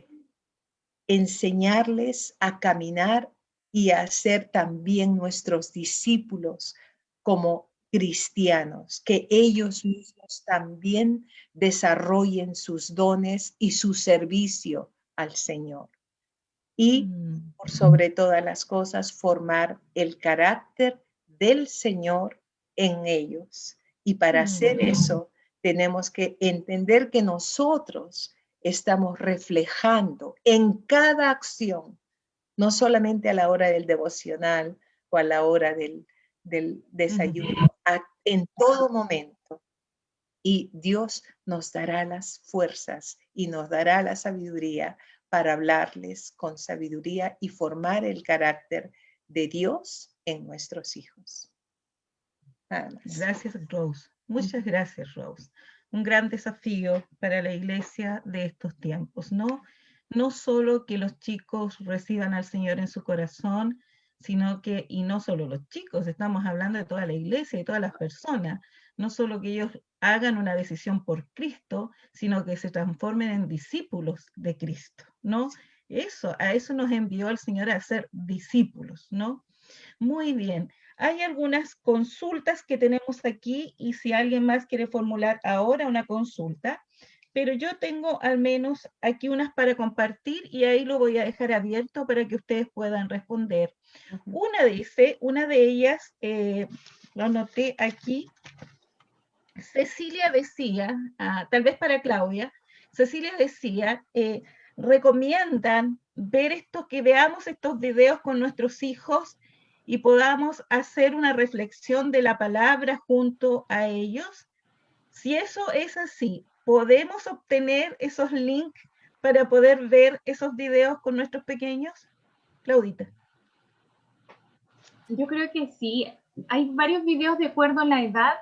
Speaker 7: enseñarles a caminar y a ser también nuestros discípulos como cristianos, que ellos mismos también desarrollen sus dones y su servicio al Señor. Y, por sobre todas las cosas, formar el carácter del Señor en ellos. Y para hacer eso, tenemos que entender que nosotros estamos reflejando en cada acción, no solamente a la hora del devocional o a la hora del desayuno, en todo momento. Y Dios nos dará las fuerzas y nos dará la sabiduría para hablarles con sabiduría y formar el carácter de Dios en nuestros hijos.
Speaker 5: Gracias, Rose. Muchas gracias, Rose. Un gran desafío para la iglesia de estos tiempos, ¿no? No solo que los chicos reciban al Señor en su corazón, sino que, y no solo los chicos, estamos hablando de toda la iglesia y todas las personas, no solo que ellos hagan una decisión por Cristo, sino que se transformen en discípulos de Cristo, ¿no? A eso nos envió el Señor, a ser discípulos, ¿no? Muy bien. Hay algunas consultas que tenemos aquí y si alguien más quiere formular ahora una consulta, pero yo tengo al menos aquí unas para compartir y ahí lo voy a dejar abierto para que ustedes puedan responder. Una de ellas, lo anoté aquí, Cecilia decía, tal vez para Claudia, Cecilia decía, recomiendan ver que veamos estos videos con nuestros hijos y podamos hacer una reflexión de la palabra junto a ellos. Si eso es así, ¿podemos obtener esos links para poder ver esos videos con nuestros pequeños? Claudita.
Speaker 8: Yo creo que sí. Hay varios videos de acuerdo a la edad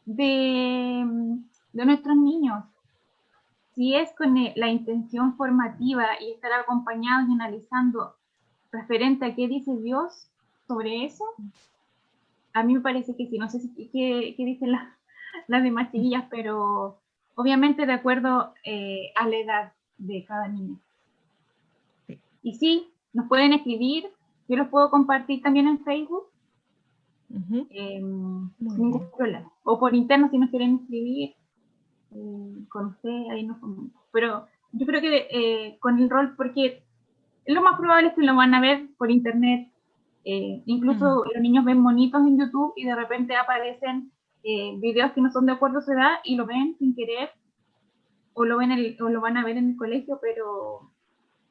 Speaker 8: de nuestros niños. si es con la intención formativa y estar acompañados y analizando referente a qué dice Dios sobre eso, a mí me parece que sí. No sé qué dicen las demás chiquillas, pero obviamente de acuerdo a la edad de cada niño. Y sí, nos pueden escribir, yo los puedo compartir también en Facebook, sin ningún problema. O por interno si nos quieren escribir, con usted, ahí nos comunican. Pero yo creo que con el rol, porque lo más probable es que lo van a ver por internet, incluso los niños ven monitos en YouTube y de repente aparecen videos que no son de acuerdo a su edad y lo ven sin querer, o lo van a ver en el colegio, pero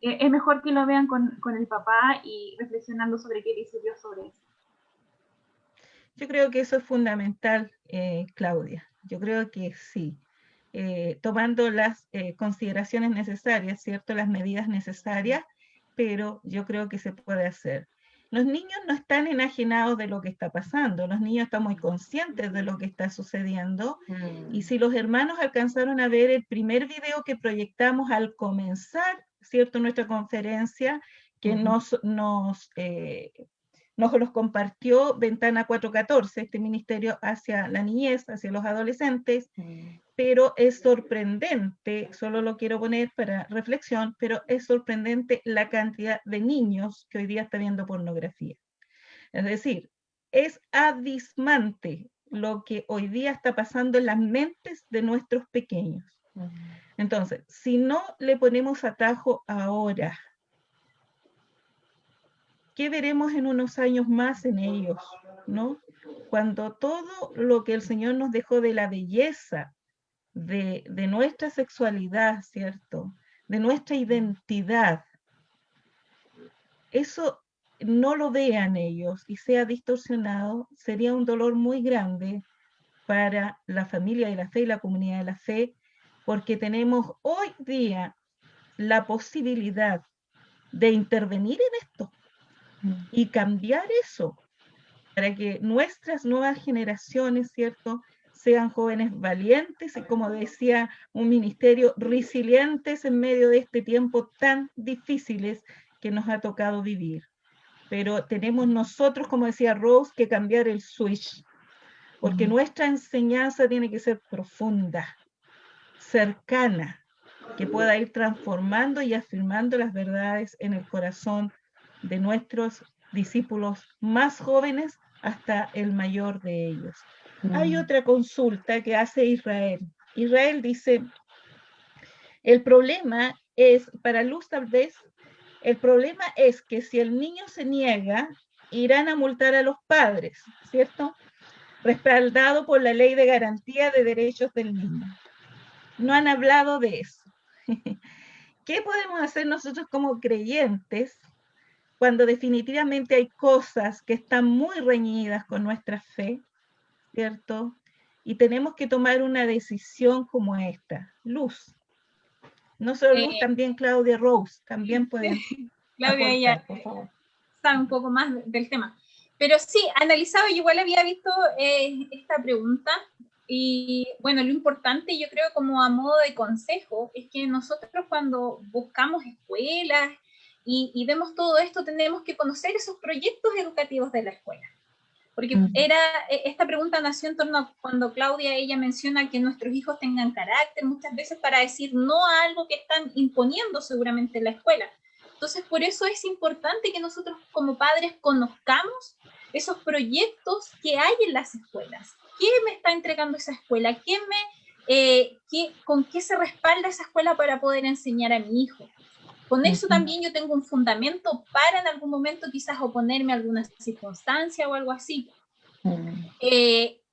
Speaker 8: es mejor que lo vean con el papá y reflexionando sobre qué dice Dios sobre eso.
Speaker 5: Yo creo que eso es fundamental, Claudia. Yo creo que sí. Tomando las consideraciones necesarias, ¿cierto? Las medidas necesarias, pero yo creo que se puede hacer. Los niños no están enajenados de lo que está pasando, los niños están muy conscientes de lo que está sucediendo, y si los hermanos alcanzaron a ver el primer video que proyectamos al comenzar, ¿cierto? Nuestra conferencia, que nos los compartió Ventana 414, este ministerio hacia la niñez, hacia los adolescentes, pero es sorprendente, solo lo quiero poner para reflexión, pero es sorprendente la cantidad de niños que hoy día está viendo pornografía. Es decir, es abismante lo que hoy día está pasando en las mentes de nuestros pequeños. Entonces, si no le ponemos atajo ahora, ¿qué veremos en unos años más en ellos? ¿No? Cuando todo lo que el Señor nos dejó de la belleza, de nuestra sexualidad, ¿cierto? De nuestra identidad, eso no lo vean ellos y sea distorsionado, sería un dolor muy grande para la familia de la fe y la comunidad de la fe, porque tenemos hoy día la posibilidad de intervenir en esto y cambiar eso, para que nuestras nuevas generaciones, ¿cierto?, sean jóvenes valientes y, como decía un ministerio, resilientes en medio de este tiempo tan difíciles que nos ha tocado vivir. Pero tenemos nosotros, como decía Rose, que cambiar el switch, porque nuestra enseñanza tiene que ser profunda, cercana, que pueda ir transformando y afirmando las verdades en el corazón de nuestros discípulos más jóvenes hasta el mayor de ellos. Hay otra consulta que hace Israel. Israel dice, el problema es, para Luz tal vez, el problema es que si el niño se niega, irán a multar a los padres, ¿cierto? Respaldado por la Ley de Garantía de Derechos del Niño. No han hablado de eso. ¿Qué podemos hacer nosotros como creyentes cuando definitivamente hay cosas que están muy reñidas con nuestra fe, ¿cierto? Y tenemos que tomar una decisión como esta? Luz. No solo Luz, también Claudia, Rose, también pueden
Speaker 6: Claudia,
Speaker 5: aportar,
Speaker 6: ella
Speaker 5: por favor.
Speaker 6: sabe un poco más del tema. Pero sí, analizaba, yo igual había visto esta pregunta, y bueno, lo importante, yo creo, como a modo de consejo, es que nosotros cuando buscamos escuelas y vemos todo esto, tenemos que conocer esos proyectos educativos de la escuela. Porque esta pregunta nació en torno a cuando Claudia, ella menciona que nuestros hijos tengan carácter, muchas veces para decir no a algo que están imponiendo seguramente en la escuela. Entonces, por eso es importante que nosotros como padres conozcamos esos proyectos que hay en las escuelas. ¿Qué me está entregando esa escuela? ¿Con qué se respalda esa escuela para poder enseñar a mi hijo? Con eso también yo tengo un fundamento para en algún momento quizás oponerme a alguna circunstancia o algo así.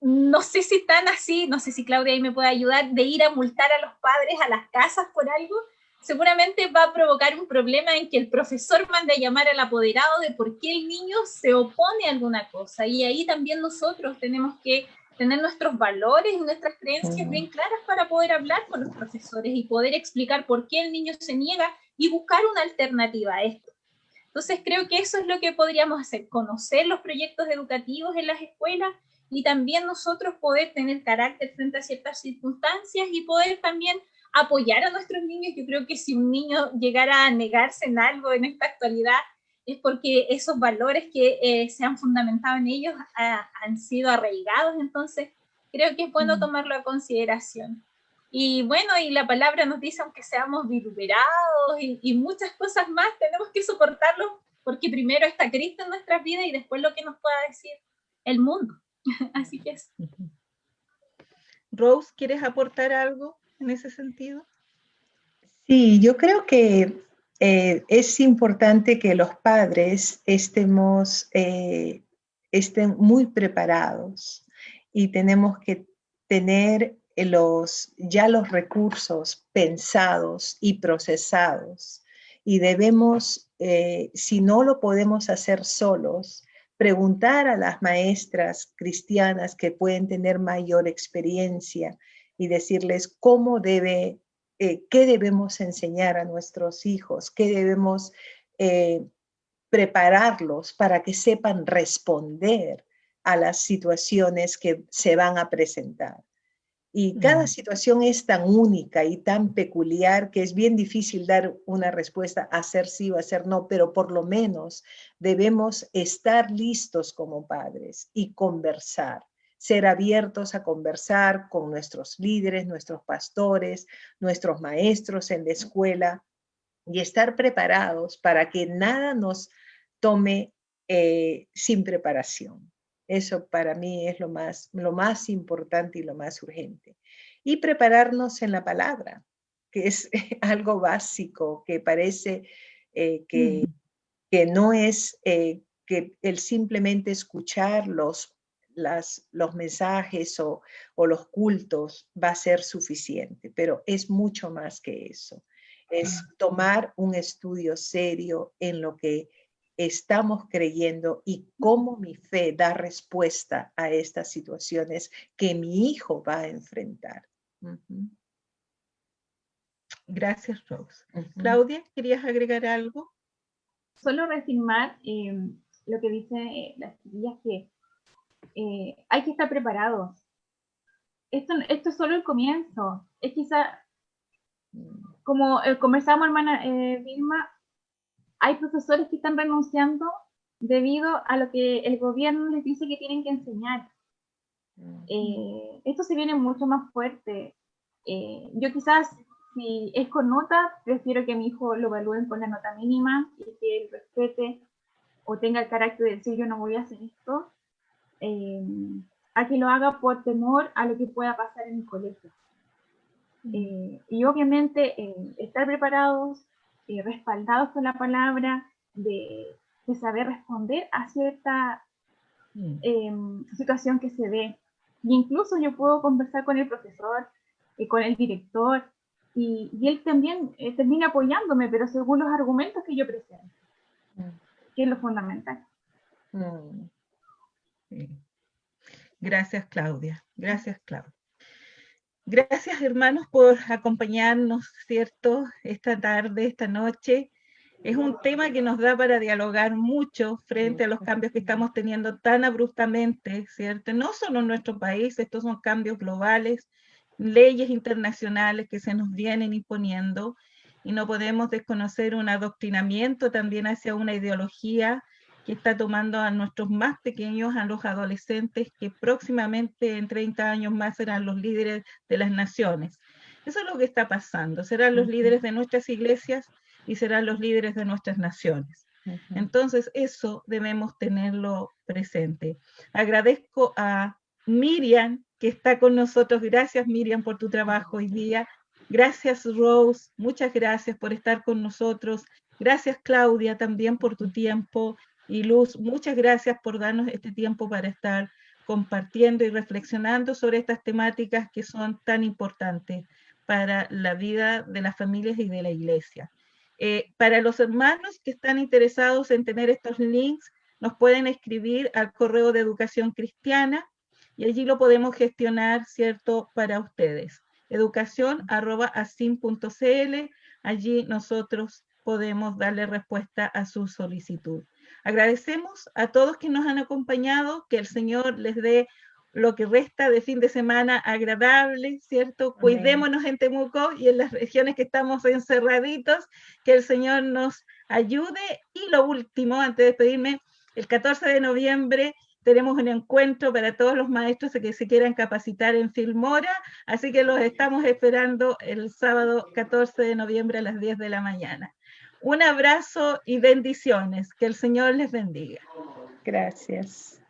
Speaker 6: No sé si están así, no sé si Claudia ahí me puede ayudar, de ir a multar a los padres a las casas por algo. Seguramente va a provocar un problema en que el profesor mande a llamar al apoderado de por qué el niño se opone a alguna cosa. Y ahí también nosotros tenemos que tener nuestros valores y nuestras creencias bien claras para poder hablar con los profesores y poder explicar por qué el niño se niega y buscar una alternativa a esto. Entonces creo que eso es lo que podríamos hacer, conocer los proyectos educativos en las escuelas y también nosotros poder tener carácter frente a ciertas circunstancias y poder también apoyar a nuestros niños. Yo creo que si un niño llegara a negarse en algo en esta actualidad, es porque esos valores que se han fundamentado en ellos han sido arraigados, entonces creo que es bueno tomarlo a consideración. Y bueno, y la palabra nos dice, aunque seamos vituperados y muchas cosas más, tenemos que soportarlo, porque primero está Cristo en nuestras vidas y después lo que nos pueda decir el mundo. Así que es.
Speaker 5: Rose, ¿quieres aportar algo en ese sentido?
Speaker 7: Sí, yo creo que es importante que los padres estén muy preparados y tenemos que tener ya los recursos pensados y procesados, y debemos, si no lo podemos hacer solos, preguntar a las maestras cristianas que pueden tener mayor experiencia y decirles qué debemos enseñar a nuestros hijos, qué debemos prepararlos para que sepan responder a las situaciones que se van a presentar. Y cada situación es tan única y tan peculiar que es bien difícil dar una respuesta, hacer sí o hacer no, pero por lo menos debemos estar listos como padres y conversar, ser abiertos a conversar con nuestros líderes, nuestros pastores, nuestros maestros en la escuela, y estar preparados para que nada nos tome sin preparación. Eso para mí es lo más importante y lo más urgente. Y prepararnos en la palabra, que es algo básico, que parece que no es que el simplemente escuchar los mensajes o los cultos va a ser suficiente, pero es mucho más que eso. Es tomar un estudio serio en lo que estamos creyendo y cómo mi fe da respuesta a estas situaciones que mi hijo va a enfrentar.
Speaker 5: Gracias, Rose. Claudia, ¿querías agregar algo?
Speaker 8: Solo reafirmar lo que dicen las chiquillas, que hay que estar preparados. Esto es solo el comienzo. Es quizá, como conversamos, hermana Vilma, hay profesores que están renunciando debido a lo que el gobierno les dice que tienen que enseñar. Esto se viene mucho más fuerte. Yo quizás, si es con nota, prefiero que mi hijo lo evalúen con la nota mínima y que él respete o tenga el carácter de decir yo no voy a hacer esto, a que lo haga por temor a lo que pueda pasar en el colegio. Y obviamente estar preparados, respaldados con la palabra, de saber responder a cierta situación que se dé. Y incluso yo puedo conversar con el profesor, con el director, y él también termina apoyándome, pero según los argumentos que yo presento, que es lo fundamental.
Speaker 5: Gracias, Claudia. Gracias, Claudia. Gracias, hermanos, por acompañarnos, ¿cierto? Esta tarde, esta noche. Es un tema que nos da para dialogar mucho frente a los cambios que estamos teniendo tan abruptamente, ¿cierto? No solo en nuestro país, estos son cambios globales, leyes internacionales que se nos vienen imponiendo, y no podemos desconocer un adoctrinamiento también hacia una ideología que está tomando a nuestros más pequeños, a los adolescentes, que próximamente en 30 años más serán los líderes de las naciones. Eso es lo que está pasando, serán los líderes de nuestras iglesias y serán los líderes de nuestras naciones. Entonces eso debemos tenerlo presente. Agradezco a Miriam, que está con nosotros. Gracias, Miriam, por tu trabajo hoy día. Gracias, Rose, muchas gracias por estar con nosotros. Gracias, Claudia, también por tu tiempo. Y Luz, muchas gracias por darnos este tiempo para estar compartiendo y reflexionando sobre estas temáticas que son tan importantes para la vida de las familias y de la iglesia. Para los hermanos que están interesados en tener estos links, nos pueden escribir al correo de Educación Cristiana y allí lo podemos gestionar, ¿cierto?, para ustedes. educación@asim.cl, allí nosotros podemos darle respuesta a su solicitud. Agradecemos a todos que nos han acompañado, que el Señor les dé lo que resta de fin de semana agradable, ¿cierto?
Speaker 7: Amén.
Speaker 5: Cuidémonos en Temuco y en las regiones que estamos encerraditos, que el Señor nos ayude. Y lo último, antes de despedirme, el 14 de noviembre tenemos un encuentro para todos los maestros que se quieran capacitar en Filmora, así que los estamos esperando el sábado 14 de noviembre a las 10 de la mañana. Un abrazo y bendiciones. Que el Señor les bendiga.
Speaker 7: Gracias.